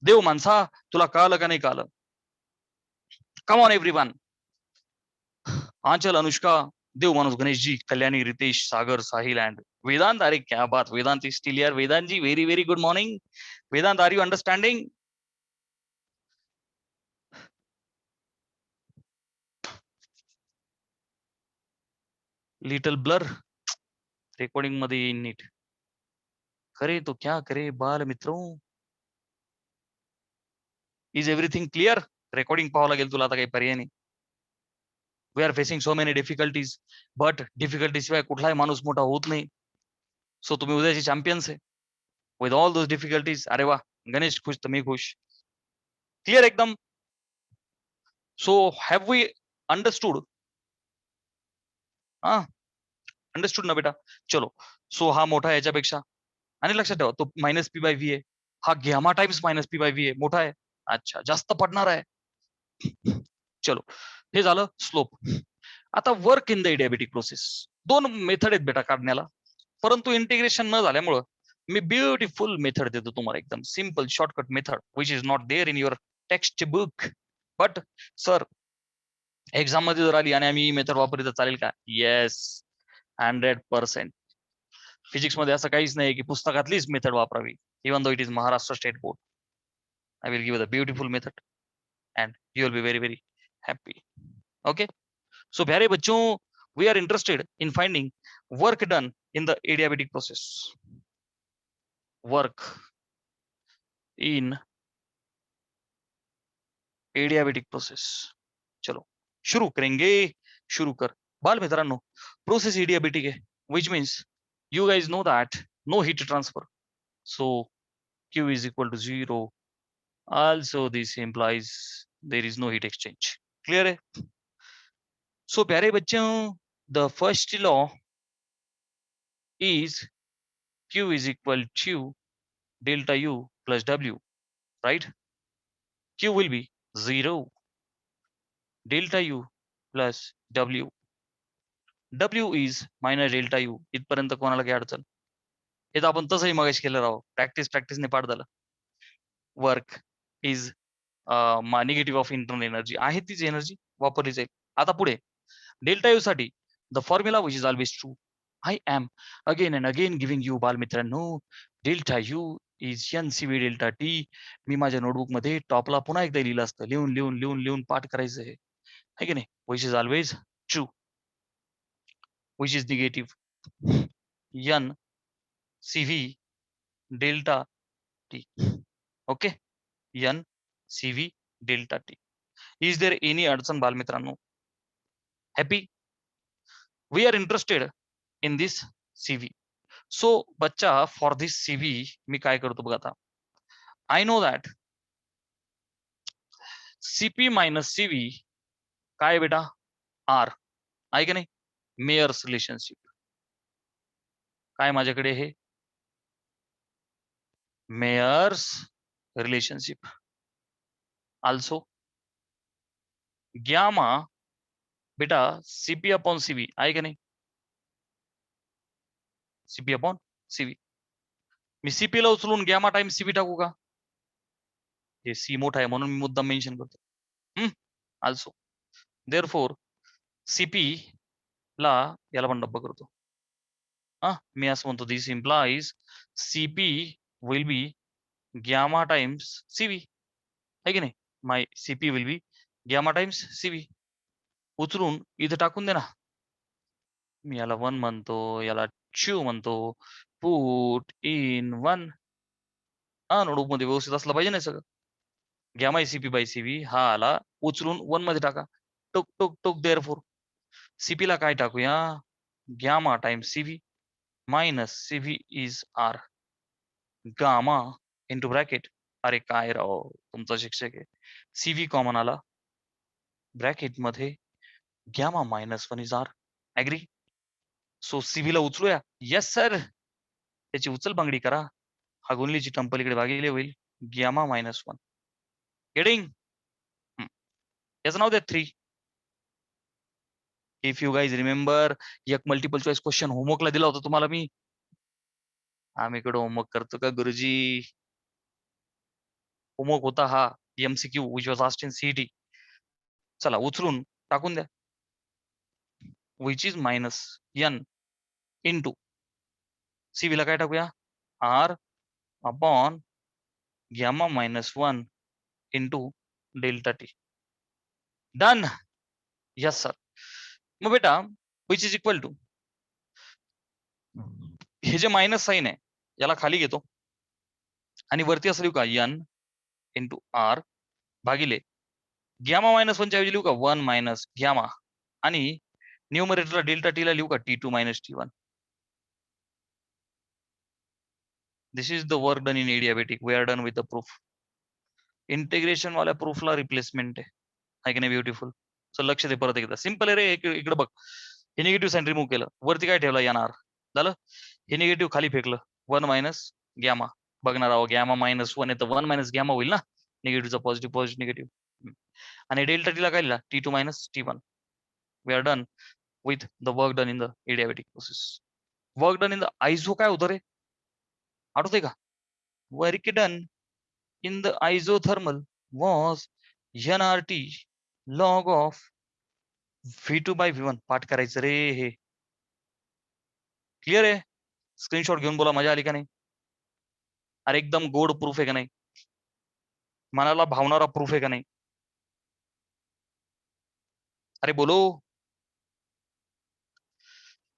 देव माणसा, तुला कळालं का नाही कळालं? Come on everyone. Anchal, Anushka, देव माणूस, गणेशजी, कल्याणी, रितेश, सागर, साहिल अँड वेदांत. अरे क्या बात, Vedant is still here. Vedant ji, very very good morning. Vedant, are you understanding? Little blur recording मध्ये येईन नीट. करे तो क्या करे बाल मित्रों. Is everything clear? रेकॉर्डिंग पाहावं लागेल तुला, आता काही पर्याय नाही. We are facing so many difficulties, but difficulty शिवाय कुठलाही माणूस मोठा होत नाही. सो तुम्ही उद्याचे चॅम्पियन्स आहे विथ ऑल दोज डिफिकल्टीज. अरे वा, गणेश खुश तर मी खुश. क्लिअर एकदम? So have we understood? हा, अंडरस्टूड ना बेटा? चलो. सो हा मोठा आहे याच्यापेक्षा, आणि लक्षात ठेवा तो मायनस पी बाय व्ही आहे. हा gamma times minus P by V आहे, मोठा आहे. अच्छा, जास्त पडणार आहे. चलो, हे झालं स्लोप. आता work in the adiabatic process. दोन मेथड आहेत बेटा काढण्याला, परंतु इंटिग्रेशन न झाल्यामुळं मी ब्युटिफुल मेथड देतो तुम्हाला, एकदम simple shortcut method which is not there in your text book. But sir, exam मध्ये जर आली आणि आम्ही ही मेथड वापरली तर चालेल का? येस, 100%. फिजिक्स मध्ये असं काहीच नाही की पुस्तकातलीच मेथड वापरावी. Even though it is Maharashtra state board, I will give you the beautiful method and you will be very very happy. Okay, so प्यारे बच्चों, we are interested in finding work done in the adiabatic process. Work in adiabatic process. चलो शुरू करेंगे. शुरू कर बाल मित्रांनो. Process adiabatic है, which means you guys know that no heat transfer, so Q is equal to 0. Also this implies there is no heat exchange. Clear है? So प्यारे बच्चों, the first law is Q is equal to delta U plus W, right? Q will be 0, delta U plus W. W is minus delta U. इथपर्यंत कोणाला काही अडचण? हे तर आपण तसंही मगाशी केलं राव, प्रॅक्टिसने पाठ झालं. Work is negative of internal energy आहे, तीच एनर्जी वापरली जाईल. आता पुढे डेल्टा यू साठी the formula which is always true. I am again and again giving you बालमित्रांनो delta U is N C V delta T. मी माझ्या नोटबुक मध्ये टॉपला पुन्हा एकदा लिहिलं असतं, लिहून लिहून लिहून लिहून पाठ करायचं आहे की नाही. Which is always true, which is negative N C V delta T. Okay, N C V delta T. Is there any अडचण बालमित्रांनो? Happy? We are interested in this CV. सो बच्चा फॉर दिस CV मी काय करतो बघा आता. I know that CP minus CV काय आहे बेटा? R आहे की नाही. मेयर्स रिलेशनशिप काय माझ्याकडे हे मेयर्स रिलेशनशिप. आल्सो ग्यामा बेटा CP अपॉन CV आहे की नाही. CP upon CV. मी CP ला उचलून ग्यामा टाइम CV टाकू का? हे C मोठा आहे म्हणून मी मुद्दाम मेन्शन करतो. आल्सो देअरफॉर CP ला याला पण डब्बा करतो. मी असं म्हणतो this implies CP will be gamma times CV आहे की नाही. My CP will be gamma times CV. उचलून इथं टाकून दे ना. मी याला 1 म्हणतो, याला 2 म्हणतो. Put in 1. नोटबुक मध्ये व्यवस्थित असलं पाहिजे ना सगळं. ग्यामा CP बाय CV हा आला, उचलून 1 मध्ये टाका. टुक टुक टुक देअरफॉर CP ला काय टाकूया? Gamma times CV minus CV is R gamma into bracket. अरे काय राव तुमचा शिक्षक आहे. CV कॉमन आला ब्रॅकेट मध्ये gamma minus 1 is R. Agree? So CV ला उचलूया. Yes sir. त्याची उचल बांगडी करा. हा गुणलीची टंपल इकडे भागिले होईल ग्यामा मायनस 1. गेटिंग? याचं नाव द्या 3. इफ यू गाईज रिमेंबर एक मल्टिपल चॉईस क्वेश्चन होमवर्कला दिला होता तुम्हाला मी. आम्ही इकडे होमवर्क करतो का गुरुजी? होमवर्क होता हा MCQ which was asked in CET. चला उचलून टाकून द्या. Which is minus N into CV ला काय टाकूया? R upon gamma minus 1 into delta T. Done? Yes sir. मग बेटा विच इज इक्वल टू हे जे मायनस साईन आहे याला खाली घेतो आणि वरती असं लिहू का N इंटू R भागिले ग्यामा मायनस 1 च्या ऐवजी लिहू का 1 मायनस ग्यामा आणि न्यूमरेटरला डेल्टा टी ला लिहू का T2 minus T1. This is the work done in adiabatic. We are done with the proof. Integration वाल्या प्रूफला रिप्लेसमेंट आहे की नाही. ब्युटिफुल. सो लक्ष दे परत एकदा. सिंपल आहे रे. इकडे बघ. हे निगेटिव्ह साईन रिमूव्ह केलं, वरती काय ठेवलं येणार झालं. हे निगेटिव्ह खाली फेकलं 1 मायनस ग्यामा. बघणार आहो ग्यामा मायनस 1 आहे तर 1 मायनस ग्यामा होईल ना. निगेटिव्हचा पॉझिटिव्ह पॉझिटिव्ह निगेटिव्ह. आणि डेल्टा टीला काय लिहिला T2 minus T1. We are done with the work done in the adiabatic process. Work done in the iso काय होतं रे? आठवतंय का? Work done in the isothermal was NRT log of V2 by V1. पाठ करायचं रे हे. Clear आहे? Screenshot घेऊन बोला मजा आली का नाही? अरे एकदम गोड प्रूफ आहे का नाही? मनाला भावणारा प्रूफ आहे का नाही? अरे बोलो.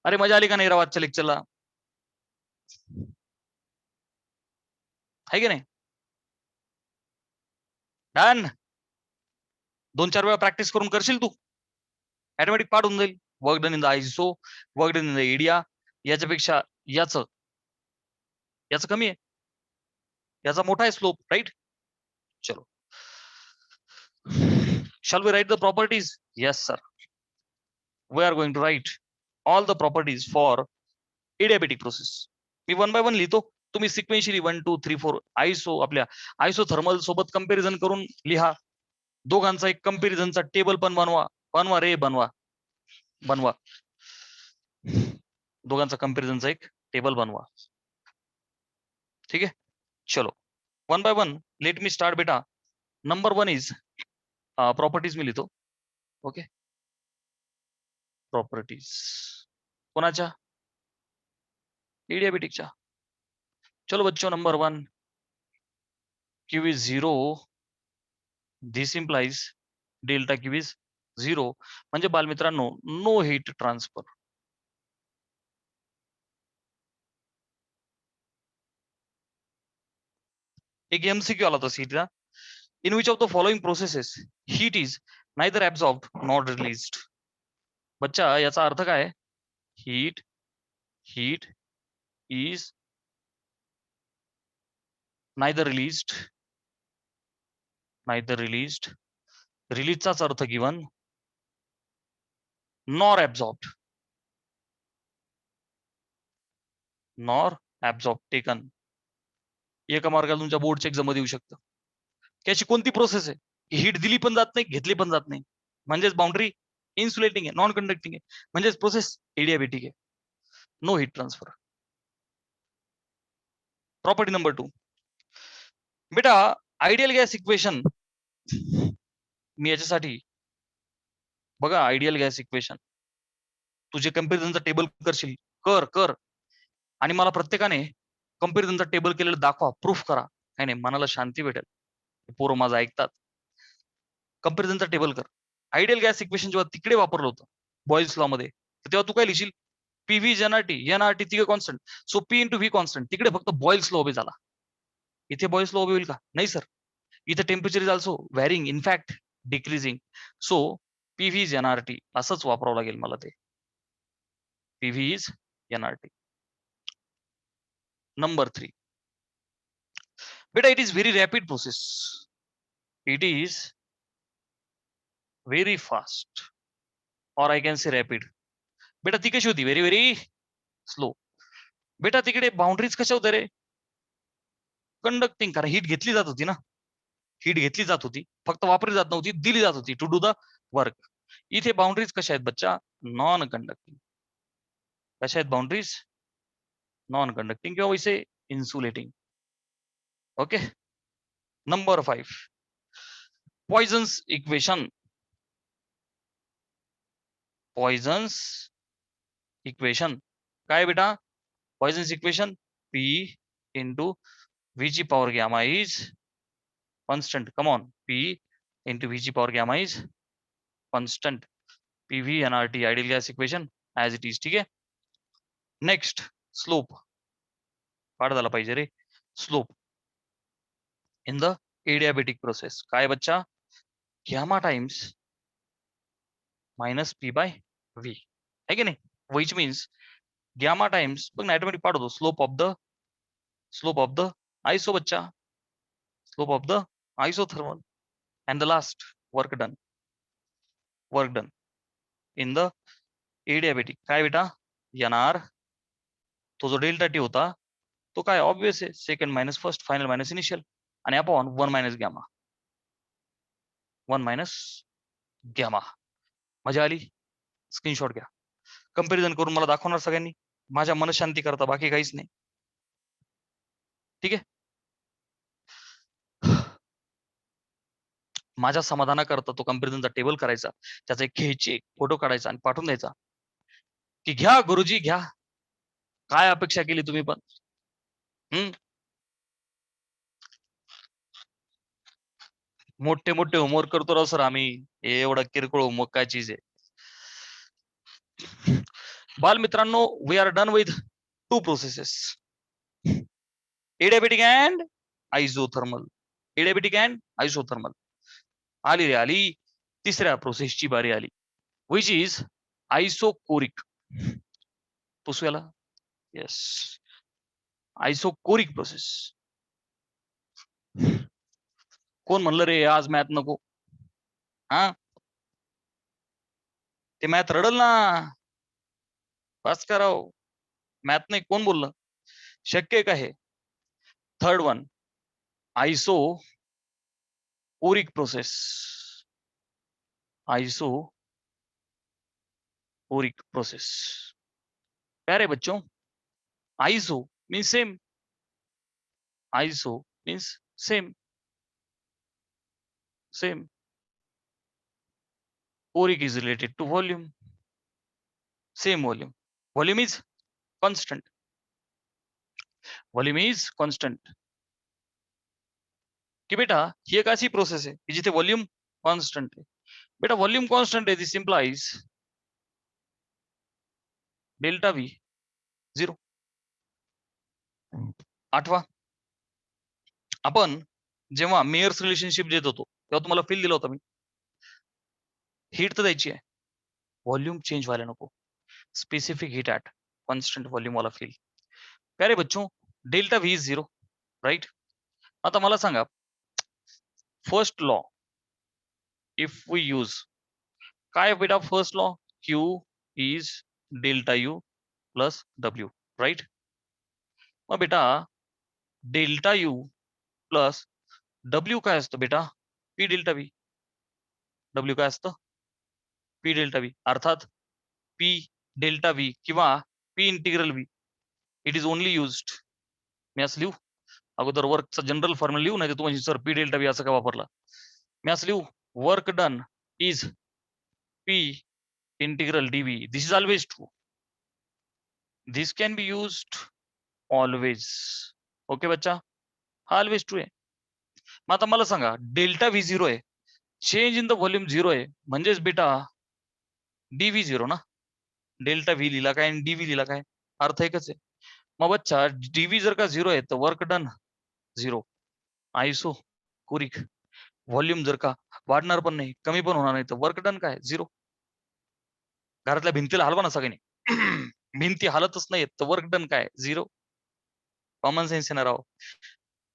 अरे मजा आली का नाही राव आजच्या लेक्चरला? आहे की नाही? डन. 2-4 वेळा प्रॅक्टिस करून करशील तू, ऑटोमॅटिक पाठ होऊन जाईल. Work done in the iso, work done in the adia. याच्यापेक्षा याचं कमी आहे, याचा मोठा आहे स्लोप. राईट? चलो shall we write the properties? Yes sir, we are going to write all the properties for adiabatic process. Me 1 by 1 लिहितो, तुम्ही सिक्वेन्शियली 1 2 3 4 आयसो आपल्या आयसोथर्मल सोबत कंपॅरिझन करून लिहा. दोघांचा एक कंपॅरिझनचा टेबल पण बनवा. बनवा रे बनवा. बनवा. दोघांचा कंपॅरिझनचा एक टेबल बनवा. ठीक आहे. चलो 1 by 1 लेट मी स्टार्ट बेटा नंबर 1 इज प्रॉपर्टीज मी लिहितो. ओके, प्रॉपर्टीज कोणाच्या? एडियाबेटिकच्या. चलो बच्चों, number 1 Q is 0. This implies delta Q is 0. म्हणजे बालमित्रांनो, नो हीट ट्रान्सफर. एक MCQ आला होता सीईटीला. In which of the following processes heat is neither absorbed not released. बच्चा, याचा अर्थ काय? Heat heat is neither released, neither released. रिलीजचाच अर्थ given, nor absorbed, nor absorb taken. एका मार्गाला तुमच्या बोर्डच्या एक्झाम मध्ये येऊ शकतं. त्याची कोणती प्रोसेस आहे? हीट दिली पण जात नाही, घेतली पण जात नाही. म्हणजेच बाउंड्री इन्सुलेटिंग आहे, नॉन कंडक्टिंग आहे. म्हणजेच प्रोसेस एडियाबेटिक आहे. No heat transfer. Property number 2. बेटा, आयडियल गॅस इक्वेशन, मी याच्यासाठी बघा, आयडियल गॅस इक्वेशन तुझे कंपॅरिझनचा टेबल करशील, कर कर, आणि मला प्रत्येकाने कंपॅरिझनचा टेबल केलेलं दाखवा, प्रूफ करा. नाही नाही, मनाला शांती भेटेल. पोरं माझं ऐकतात. कंपॅरिझनचा टेबल कर. आयडियल गॅस इक्वेशन जेव्हा तिकडे वापरलं होतं बॉईल्स लॉ मध्ये, तेव्हा तू काय लिहिशील? पीव्ही एनआरटी तिघे constant, so P into V constant. तिकडे फक्त बॉईल्स लॉ उभे झाला. इथे बॉईल्स लॉ उभे होईल का? नाही सर. इथे temperature is also varying, in fact decreasing. So PV is NRT असंच वापरावं लागेल मला ते. PV is NRT. नंबर 3. बेटा, it is very rapid process. It is very fast, और आय कॅन से रॅपिड. बेटा, ती कशी होती? Very very slow. बेटा, तिकडे बाउंड्रीज कशा होत्या रे? कंडक्टिंग. कारण हीट घेतली जात होती ना, हीट घेतली जात होती, फक्त वापरली जात नव्हती, दिली जात होती टू डू द वर्क. इथे बाउंड्रीज कशा आहेत बच्चा? Non conducting. कशा आहेत बाउंड्रीज? नॉन कंडक्टिंग किंवा वैसे insulating. Okay. Number 5, Poisson's equation. Poisson's equation काय बेटा? Poisson's equation P into V ची power gamma is constant. Come on, P into V ची power gamma is constant. PV NRT ideal gas equation as it is. ठीक आहे. Next, slope. पाठ झाला पाहिजे रे. Slope in the adiabatic process काय बच्चा? Gamma times minus P by V है की नाही? विच मीन्स गॅमा टाइम्स, बघ ना ऑटोमॅटिक पाठवतो, स्लोप ऑफ द आयसो बच्चा, slope of the isothermal. And the last, work done. Work done in the adiabatic काय बेटा? येणार तो जो डेल्टा टी होता तो काय? ऑब्वियस आहे, second minus first, final minus initial, आणि upon 1 minus gamma, 1 minus gamma. मजा आली? स्क्रीनशॉट घ्या, कंपॅरिझन करून मला दाखवणार सगळ्यांनी, माझ्या मनशांती करता, बाकी काहीच नाही. ठीक आहे. माझ्या समाधानाकरता तो कंपॅरिझनचा टेबल करायचा, त्याचा एक घ्यायचे फोटो काढायचा आणि पाठवून द्यायचा की घ्या गुरुजी घ्या, काय अपेक्षा केली तुम्ही पण. मोठे मोठे होमवर्क करतो राव सर आम्ही, एवढा किरकोळ होमवर्क काय चीज आहे? बाल मित्रांनो, we are done with 2 processes, adiabatic and isothermal. Adiabatic and isothermal. आली रे आली, तिसऱ्या प्रोसेसची बारी आली, विच इज आयसोकोरिक. पुसूयाला. Yes, isochoric process. कोण म्हणलं रे आज मॅथ नको? हा, ते मॅथ रडल ना. बस कराव, मॅथ नाही. कोण बोललं? शक्य का हे? Third one, isochoric process. Isochoric process. प्यारे बच्चों, iso means same, iso means same. same. Auric is related to volume, same volume. Volume is constant. Volume is constant. की बेटा ही एक अशी प्रोसेस आहे की जिथे व्हॉल्यूम कॉन्स्टंट आहे. बेटा व्हॉल्यूम कॉन्स्टंट आहे, दिस इम्प्लाइज डेल्टा व्ही 0. आठवा, आपण जेव्हा मेयर्स रिलेशनशिप देत होतो तेव्हा तुम्हाला फील दिला होता मी, हीट तर द्यायची आहे, व्हॉल्यूम चेंज व्हायला नको, specific heat at constant volume वाला फील. प्यारे बच्चों, डेल्टा व्ही इज 0, राईट. आता मला सांगा, first law if we use, काय बेटा first law, Q is delta U plus W, right. मग बेटा डेल्टा यू प्लस डब्ल्यू काय असतं बेटा, पी डेल्टा व्ही. डब्ल्यू काय असतं, पी डेल्टा व्ही, अर्थात पी डेल्टा व्ही किंवा P integral V, it is only used. मी असं लिहू अगोदर वर्कचा जनरल फॉर्म्युला लिहू, नाही तर तुम्ही सर पी डेल्टा व्ही असं का वापरला. मी असं लिहू, work done is P integral DV. This is always true. This can be used always. Okay बच्चा, हा ऑलवेज ट्रू आहे. मग आता मला सांगा, डेल्टा व्ही 0 आहे, चेंज इन द व्हॉल्यूम 0 आहे, म्हणजेच बेटा डीव्ही 0 ना. डेल्टा व्ही लिहिला काय आणि डीव्ही लिहिला काय, अर्थ एकच आहे. मग बच्चा डीव्ही जर का 0 आहे तर वर्क डन 0. आयसो कोरिक व्हॉल्यूम जर का वाढणार पण नाही कमी पण होणार नाही तर वर्क डन काय 0. घरातल्या भिंतीला हलवा ना सगळ्यांनी, भिंती हलतच नाही तर वर्क डन काय 0. कॉमन सेन्स येणार आहो.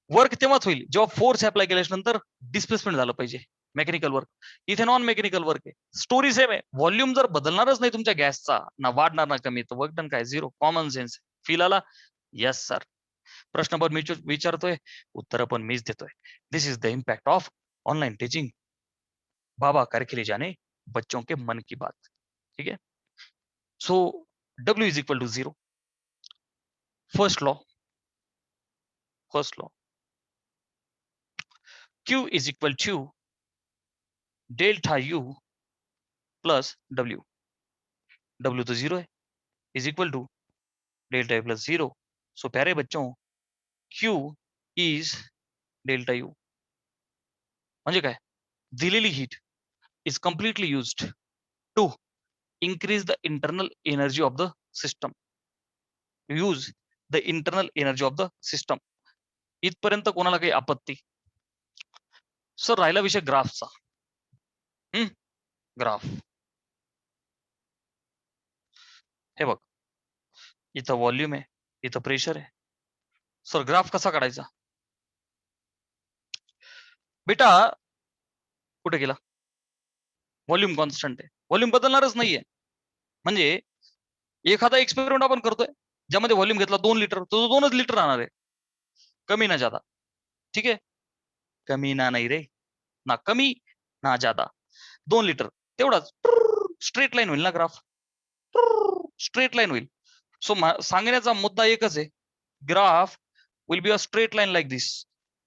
वर्क तेव्हाच होईल जेव्हा फोर्स अप्लाय केल्याच्या नंतर डिस्प्लेसमेंट झालं पाहिजे, मेकॅनिकल वर्क. इथे नॉन मेकॅनिकल वर्क आहे, स्टोरी सेम आहे. व्हॉल्यूम जर बदलणारच नाही तुमच्या गॅसचा, ना वाढणार ना कमी, तर वर्क डन काय 0. कॉमन सेन्स फील आला. Yes sir. प्रश्न पण मी विचारतोय, उत्तर पण मीच देतोय. This is the impact of online teaching. बाबा करके ले जाने बच्चों के मन की बात. ठीक है. So W is equal to 0. First law, Q is equal to delta U plus W. W तो 0 है, is equal to delta U plus 0. So प्यारे बच्चों, Q इज डेल्टा U. म्हणजे काय, दिलेली heat is completely used to increase the internal energy of the system. use the internal energy of the system. इथपर्यंत कोणाला काही आपत्ती. सर राहिला विषय ग्राफचा. ग्राफ हे बघ, इथं व्हॉल्यूम आहे, इथं प्रेशर आहे. सर ग्राफ कसा काढायचा बेटा, कुठे गेला, व्हॉल्यूम कॉन्स्टंट आहे, व्हॉल्यूम बदलणारच नाहीये. म्हणजे एखादा एक्सपेरिमेंट आपण करतोय ज्यामध्ये व्हॉल्यूम घेतला 2 लिटर, तो 2च लिटर राहणार आहे, कमी ना जादा. ठीक आहे, कमी ना नाही रे, ना कमी ना जादा, 2 लिटर तेवढाच. स्ट्रेट लाईन होईल ना ग्राफ, स्ट्रेट लाईन होईल. सो सांगण्याचा मुद्दा एकच आहे, graph will be a straight line like this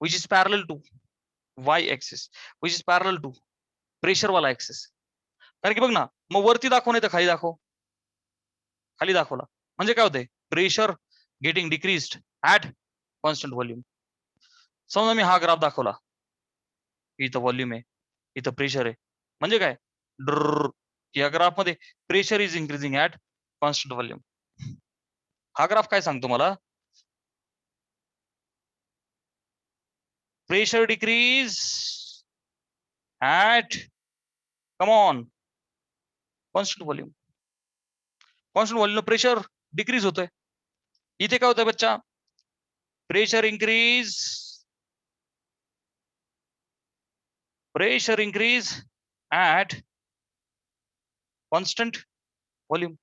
which is parallel to y axis, which is parallel to pressure वाला एक्सिस. कारण की बघ ना, मग वरती दाखव नाही तर खाली दाखव, खाली दाखवला म्हणजे काय होतंय, pressure getting decreased at constant volume. समजा मी हा ग्राफ दाखवला, इथं व्हॉल्यूम आहे, इथं प्रेशर आहे, म्हणजे काय, या ग्राफ मध्ये pressure is increasing at constant volume. हा ग्राफ काय सांगतो मला, pressure decrease at, come on, constant volume. Constant volume pressure decrease होतोय. इथे काय होतंय बच्चा, pressure increase at constant volume.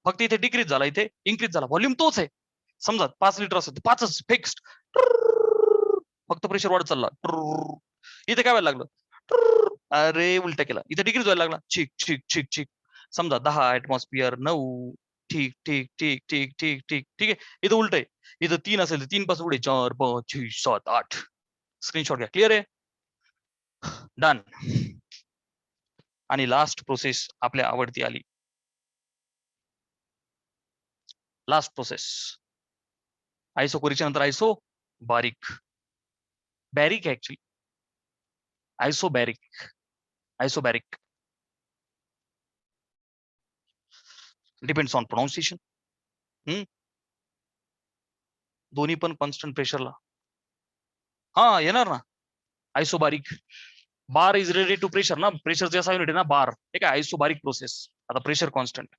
फक्त इथे डिक्रीज झाला, इथे इन्क्रीज झाला, व्हॉल्यूम तोच आहे. समजा 5 लिटर असेल 5च फिक्स्ड, फक्त प्रेशर वाढत चालला. इथे काय व्हायला लागलं, अरे उलटा केला, इथे डिक्रीज व्हायला लागला, ठीक ठीक ठीक ठीक. समजा 10 ऍटमॉस्फियर 9, ठीक ठीक ठीक ठीक ठीक ठीक ठीक आहे. इथं उलट आहे, इथं 3 असेल तर 3 पासून पुढे 4 5 6 7 8. स्क्रीनशॉट घ्या, क्लिअर आहे. डन. आणि लास्ट प्रोसेस आपल्या आवडती आली. लास्ट प्रोसेस आयसो कोरिकच्या नंतर isobaric baric actually isobaric depends on pronunciation. दोन्ही पण कॉन्स्टंट प्रेशरला हा येणार ना. Isobaric bar is related to pressure ना. प्रेशरचे असा युनिट आहे ना बार. ठीक आहे. Isobaric process. आता प्रेशर कॉन्स्टंट.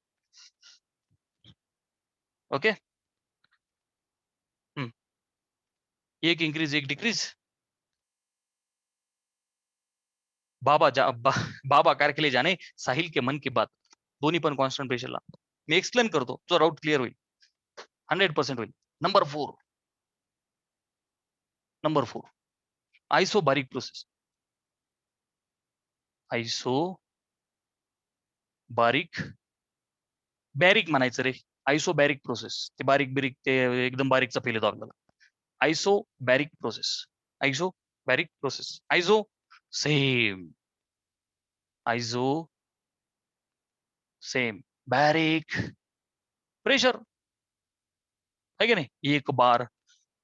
ओके. एक इंक्रीज एक डिक्रीज. बाबा कार के लिए जाने साहिल के मन की बात. दोन्ही पण कॉन्स्टंट प्रेशरला. मी एक्सप्लेन करतो तो राऊट क्लिअर होईल. 100% होईल. नंबर 4 आयसो बारीक प्रोसेस. आयसो बारीक बॅरिक म्हणायचं रे. आयसो बॅरिक प्रोसेस. ते बारीक बिरीक ते एकदम बारीकचा फील येतो आपल्याला. Isobaric process. Isobaric process. Iso same. Iso same baric pressure है की नाही. एक बार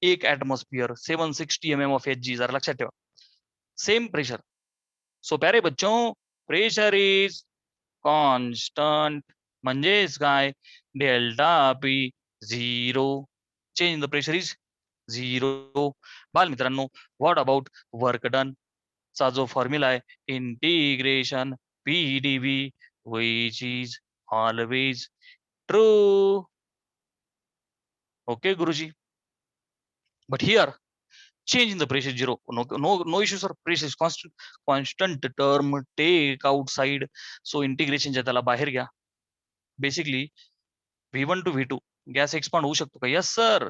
एक ऍटमॉस्फियर 760 mm ऑफ Hg. जरा लक्षात ठेवा. Same pressure. सो प्यारे बच्चों प्रेशर इज कॉन्स्टंट म्हणजेच काय delta P 0. Change in the pressure is 0. बाल मित्रांनो व्हॉट अबाउट वर्क डन चा जो फॉर्म्युला आहे integration PdV which is always true. Okay गुरुजी. But here change in the pressure is 0. No issue sir. Pressure is constant term take outside. So integration च्या त्याला बाहेर घ्या. Basically V1 to V2 gas expand होऊ शकतो का. Yes sir.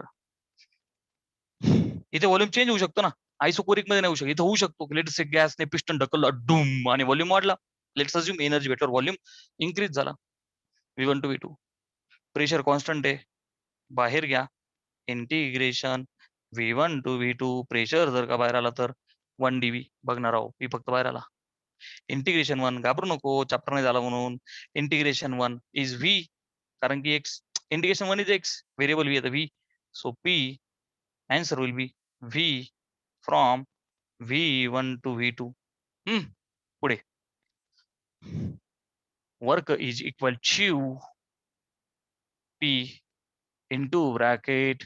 इथे volume change होऊ शकतो ना. आयसोकोरिक मध्ये नाही होऊ शकत. इथे होऊ शकतो. लेट्स से गॅसने पिस्टन ढकलला डूम आणि व्हॉल्यूम वाढला. लेट्स अज्युम एनर्जी भेटवर व्हॉल्यूम इन्क्रीज झाला. V1 to V2 pressure constant आहे. बाहेर घ्या. Integration V1 to V2 pressure जर का बाहेर आला तर 1 dV बघणार आहोत. पी फक्त बाहेर आला. इंटिग्रेशन 1 घाबरू नको. चॅप्टर नाही झाला म्हणून. इंटिग्रेशन 1 इज V कारण की x integration 1 is x variable V आहे V. So P answer will be V from V1 to V2. पुढे work is equal to P into bracket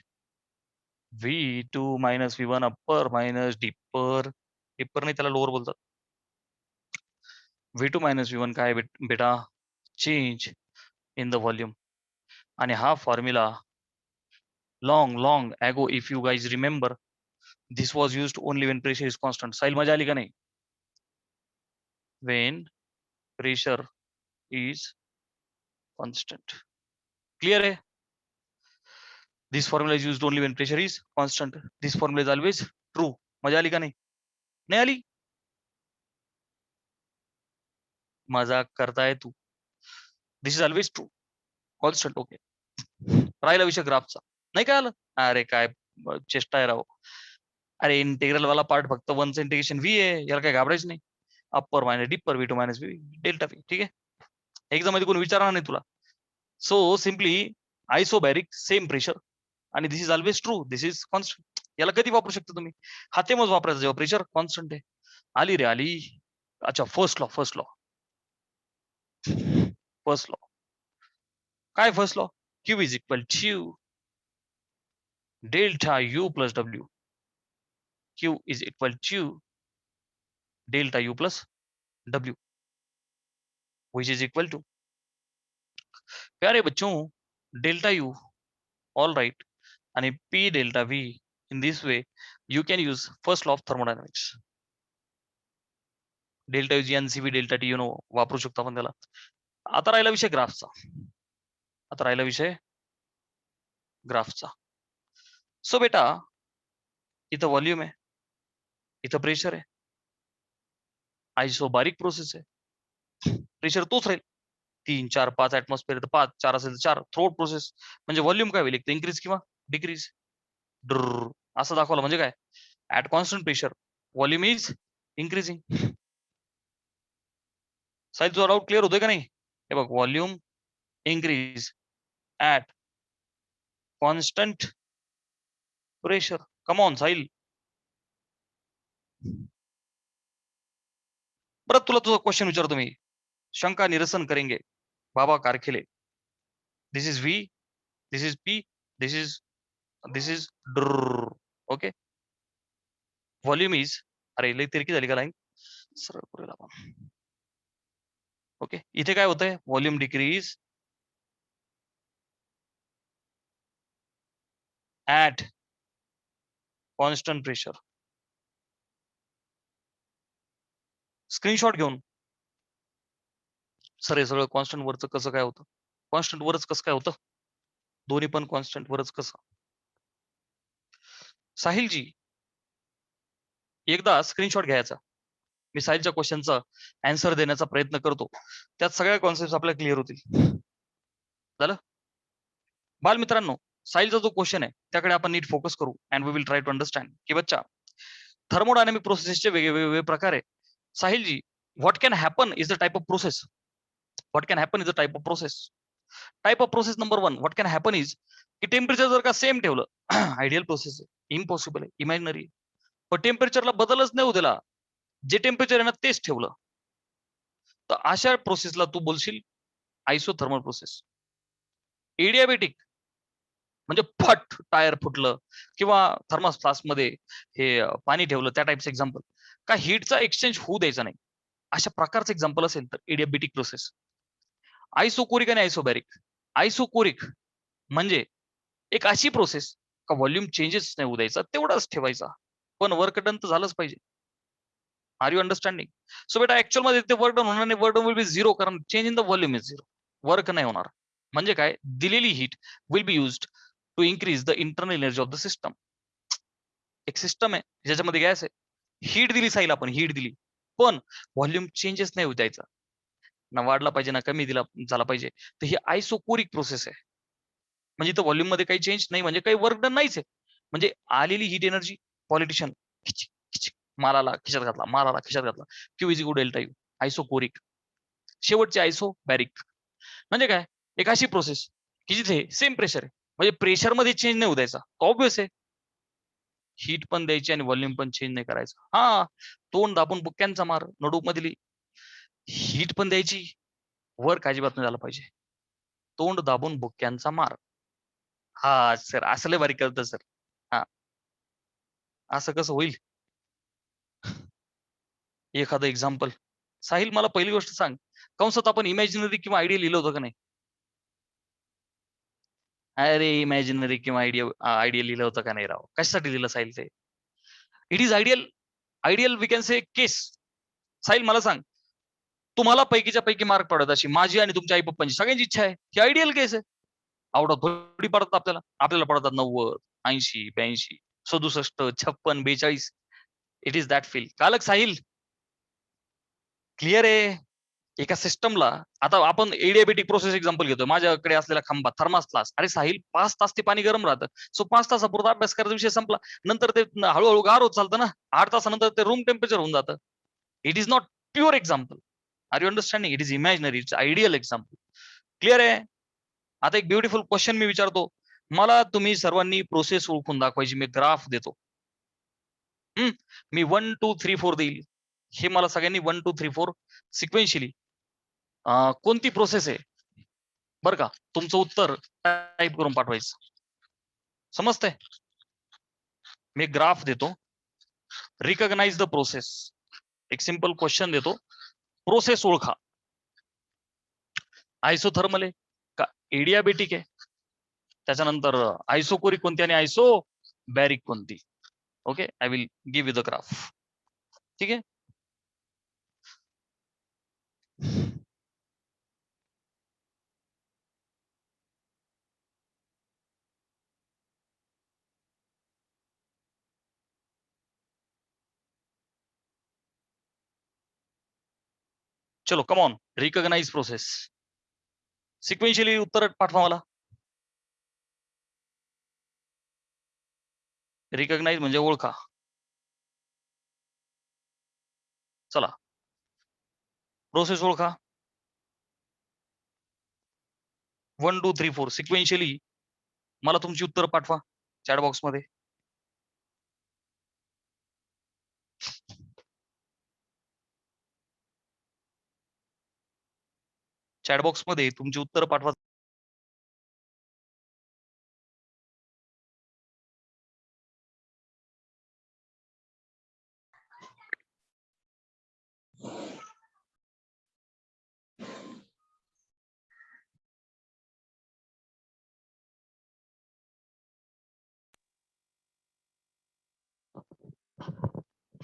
V2 minus V1 upper minus dipper. Dipper नाही त्याला lower बोलतात. V2 minus V1 काय बेटा change in the volume. आणि हा formula long ago if you guys remember this was used only when pressure is constant. Sahil मजा आली का नाही. when pressure is constant. clear आहे. this formula is used only when pressure is constant. this formula is always true. मजा आली का नाही. नाही आली. मजाक करताय तू. This is always true constant. Okay. राहिला विषय ग्राफचा. नाही काय आलं. अरे काय चेष्टा आहे राव. अरे इंटिग्रल वाला पार्ट फक्त 1चं इंटिग्रेशन V आहे. याला काय घाबरायचं नाही. Upper minus dipper V2 minus V delta V. ठीक आहे. एक्झाम मध्ये कोणी विचारणार नाही तुला. So simply isobaric same pressure आणि this is always true. This is constant. याला कधी वापरू शकता तुम्ही. हा तेव्हाच वापरायचा जेव्हा प्रेशर कॉन्स्टंट आहे. आली रे आली. अच्छा फर्स्ट लॉ काय first law Q is equal to delta U plus W. Q is equal to delta U plus W which is equal to प्यारे बच्चों delta U all right आणि P delta V. in this way you can use first law of thermodynamics. Delta U G NCV delta T वापरू शकतो आपण त्याला. आता राहिला विषय ग्राफचा. So बेटा इथं व्हॉल्यूम आहे. इथं प्रेशर आहे. आयसोबारिक प्रोसेस आहे. प्रेशर तोच राहील. 3 4 5 ऍटमॉस्फिअर तर 5 4 असेल तर 4. थ्रोट प्रोसेस म्हणजे व्हॉल्यूम काय होईल एक इन्क्रीज किंवा डिक्रीज. असं दाखवलं म्हणजे काय at constant pressure volume is increasing. Sahil तुझा डाऊट क्लिअर होतोय का नाही? हे बघ, volume increase at constant pressure. Come on Sahil. परत तुला तुझा क्वेश्चन विचारतो मी. शंका निरसन करेंगे बाबा कारखिले. This is V, this is P, this is ड्र. ओके. व्हॉल्यूम इज, अरे लई तिरकी झाली का लाईन? सरळ करूया आपण. ओके, इथे काय होतंय? Volume decrease at constant pressure. Screenshot घेऊन सर हे सगळं कॉन्स्टंट वरच कसं काय होतं? कॉन्स्टंट वरच कसं काय होतं? दोन्ही पण कॉन्स्टंट वरच कसं? साहिलजी, एकदा स्क्रीनशॉट घ्यायचा. मी साहिलच्या क्वेश्चनचा आन्सर देण्याचा प्रयत्न करतो. त्यात सगळ्या कॉन्सेप्ट आपल्याला क्लिअर होतील. झालं? बालमित्रांनो, साहिलचा जो क्वेश्चन आहे त्याकडे आपण नीट फोकस करू and we will try to understand की बच्चा थर्मोडायनामिक प्रोसेसचे वेगवेगळे प्रकार आहे. साहिलजी, what can happen is the type of process. What can happen is the type of process. Type of process number 1, what can happen is की temperature जर का सेम ठेवलं, आयडियल प्रोसेस आहे, इम्पॉसिबल आहे, इमॅजिनरी. पण टेम्परेचरला बदलच नाही होऊ दिला, जे टेम्परेचर आहे ना तेच ठेवलं, तर अशा प्रोसेसला तू बोलशील आयसोथर्मल प्रोसेस. एडियाबेटिक म्हणजे फट टायर फुटलं किंवा थर्मस फ्लास्क मध्ये हे पाणी ठेवलं, त्या टाईपचं एक्झाम्पल. का हीटचा एक्सचेंज होऊ द्यायचा नाही, अशा प्रकारचं एक्झाम्पल असेल तर एडियाबेटिक प्रोसेस. आयसोकोरिक आणि आयसोबॅरिक. आयसोकोरिक म्हणजे एक अशी प्रोसेस का व्हॉल्यूम चेंजेस नाही होऊ द्यायचा, तेवढाच ठेवायचा, पण वर्क डन तर झालंच पाहिजे. Are you understanding? सो बेटा ऍक्च्युअल मध्ये ते वर्क डन होणार नाही, work done will be zero, कारण change in the volume is zero. Work नाही होणार. म्हणजे काय? दिलेली heat will be used to increase the internal energy of the system. एक सिस्टम आहे ज्याच्यामध्ये गॅस आहे, हीट दिली साईल, आपण हीट दिली, पण व्हॉल्यूम चेंजेस नाही होऊ द्यायचा, ना वाढला पाहिजे ना कमी दिला झाला पाहिजे. तर ही आयसोकोरिक प्रोसेस आहे. म्हणजे इथं व्हॉल्यूम मध्ये काही चेंज नाही, म्हणजे काही वर्क डन नाहीच आहे. म्हणजे आलेली हीट एनर्जी पॉलिटिशियन मालाला खिशात घातला, मालाला खिशात घातला. Q is equal delta U. Isochoric. शेवटचे आयसो बॅरिक. म्हणजे काय? एक अशी प्रोसेस की जिथे सेम प्रेशर आहे, म्हणजे प्रेशर मध्ये चेंज नाही होऊ द्यायचा, ऑब्विस आहे. हीट पण द्यायची आणि व्हॉल्यूम पण चेंज नाही करायचं. हा, तोंड दाबून बुक्क्यांचा मार नोटबुक मधली. हीट पण द्यायची, वर्क अजिबात नाही झालं पाहिजे. तोंड दाबून बुक्क्यांचा मार. हा सर, असं लय भारी करतं सर. हा, असं कसं होईल? एखादं एक्झाम्पल. साहिल, मला पहिली गोष्ट सांग, कंसात आपण इमॅजिनरी किंवा आयडिया लिहिलं होतं का नाही? अरे इमॅजिनरी किंवा आयडिया आयडिया लिहिलं होतं का नाही राव? कशासाठी लिहिलं साहिल ते? It is ideal. Ideal we can say case. Sahil मला सांग, तुम्हाला पैकीच्या पैकी मार्क पडत अशी माझी आणि तुमच्या आई पप्पांची सगळ्यांची इच्छा आहे, ही आयडियल केस आहे. आवडत थोडी पडतात आपल्याला, आपल्याला पडतात 90, 80, 82, 67, 56, 42. It is that feel. कालक साहिल, क्लिअर आहे. एका सिस्टमला, आता आपण एडियाबेटिक प्रोसेस एक्झाम्पल घेतो, माझ्याकडे असलेला खांबा थर्मास फ्लास्क. अरे साहिल, 5 तास ते पाणी गरम राहतं, सो 5 तासापुरता अभ्यास करायचा विषय संपला. नंतर ते हळूहळू गार होत चालतं ना, 8 तासानंतर ते रूम टेम्परेचर होऊन जातं. It is not pure example. Are you understanding? It is imaginary, it's ideal example. Clear आहे? आता एक ब्युटिफुल क्वेश्चन मी विचारतो, मला तुम्ही सर्वांनी प्रोसेस ओळखून दाखवायची. मी ग्राफ देतो. मी 1 2 3 4 देईल, हे मला सगळ्यांनी 1 2 3 4 सिक्वेन्शियली कोणती प्रोसेस आहे बरं का, तुमचं उत्तर टाईप करून पाठवायचं. समजतंय? मी ग्राफ देतो, रिकॉग्नाइज द प्रोसेस. एक सिंपल क्वेश्चन देतो, प्रोसेस ओळखा. आयसोथर्मल आहे का एडियाबेटिक आहे, त्याच्यानंतर आयसोकोरिक कोणती आणि आयसो बॅरिक कोणती. Okay, I will give you the graph. ठीक आहे. चलो कम ऑन, रिकॉग्नाइज प्रोसेस. सिक्वेन्शियली उत्तर पाठवा मला. रिकॉग्नाइज म्हणजे ओळखा. चला, प्रोसेस ओळखा. 1 2 3 4 सिक्वेन्शियली मला तुमची उत्तर पाठवा चॅट बॉक्स मध्ये. चॅट बॉक्स मध्ये तुमची उत्तर पाठवा.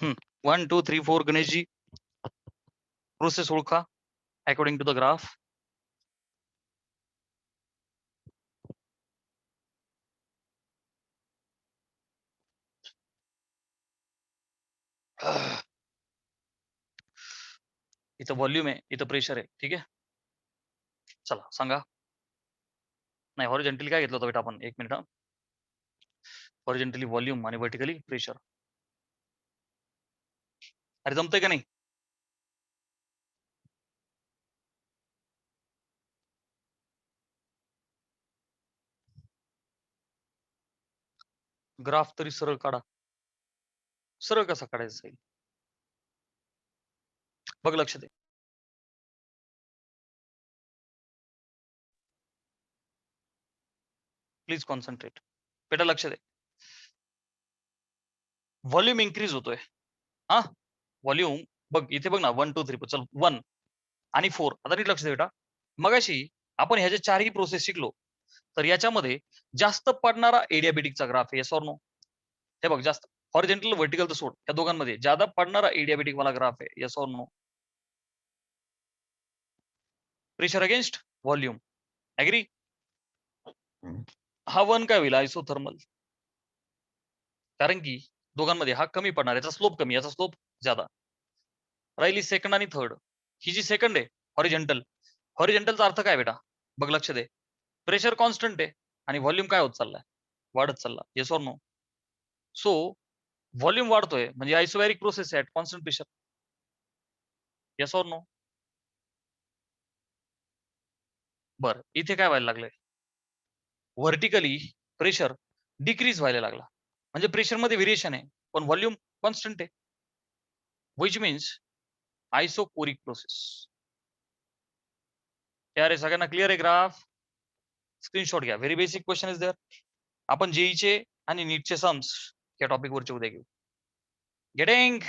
हम्म 1 2 3 4 गणेशजी प्रोसेस ओळखा अकॉर्डिंग टू द ग्राफ. इथं व्हॉल्यूम आहे, इथं प्रेशर आहे. ठीक आहे, चला सांगा. नाही, हॉरिझॉन्टली काय घेतलं होतं बेटा आपण? एक मिनिट. हॉरिझॉन्टली व्हॉल्यूम आणि व्हर्टिकली प्रेशर. अरे जमतंय का नाही? ग्राफ तरी सरळ काढा. सरळ कसा काढायचा जाईल? बघ, लक्ष दे. Please concentrate. बेटा लक्ष दे. व्हॉल्यूम इन्क्रीज होतोय. हा, व्हॉल्यूम बघ इथे बघ ना. 1 2 3 चल 1 आणि 4. आता नीट लक्ष दे बेटा. मगाशी आपण ह्याचे चारही प्रोसेस शिकलो. तर याच्यामध्ये जास्त पडणारा एडियाबेटिकचा ग्राफ आहे. Yes or no? हे बघ, जास्त हॉरिझॉन्टल व्हर्टिकल तर सोड, या दोघांमध्ये ज्यादा पडणारा एडियाबेटिक वाला ग्राफ आहे. Yes or no? Pressure against volume. Agree? हा 1 काय होईल? आयसोथर्मल. कारण की दोघांमध्ये हा कमी पडणार, याचा स्लोप कमी, याचा स्लोप ज्यादा. राहिली सेकंड आणि थर्ड. ही जी सेकंड आहे हॉरिझॉन्टल, हॉरिझॉन्टलचा अर्थ काय बेटा? बघ लक्ष दे. प्रेशर कॉन्स्टंट आहे आणि व्हॉल्यूम काय होत चाललाय? वाढत चालला. Yes or no? So volume वाढतोय म्हणजे आयसोबॅरिक प्रोसेस आहे at constant pressure. Yes or no? बर, इथे काय व्हायला लागलंय? व्हर्टिकली प्रेशर डिक्रीज व्हायला लागला. म्हणजे प्रेशर मध्ये व्हेरिएशन आहे पण व्हॉल्यूम कॉन्स्टंट आहे. Which means isochoric process. यार हे सगळ्यांना क्लिअर आहे ग्राफ? स्क्रीनशॉट घ्या. Very basic question is there. आपण जेईचे आणि नीटचे सम्स या टॉपिक वरचे उद्या घेऊ. गेटिंग?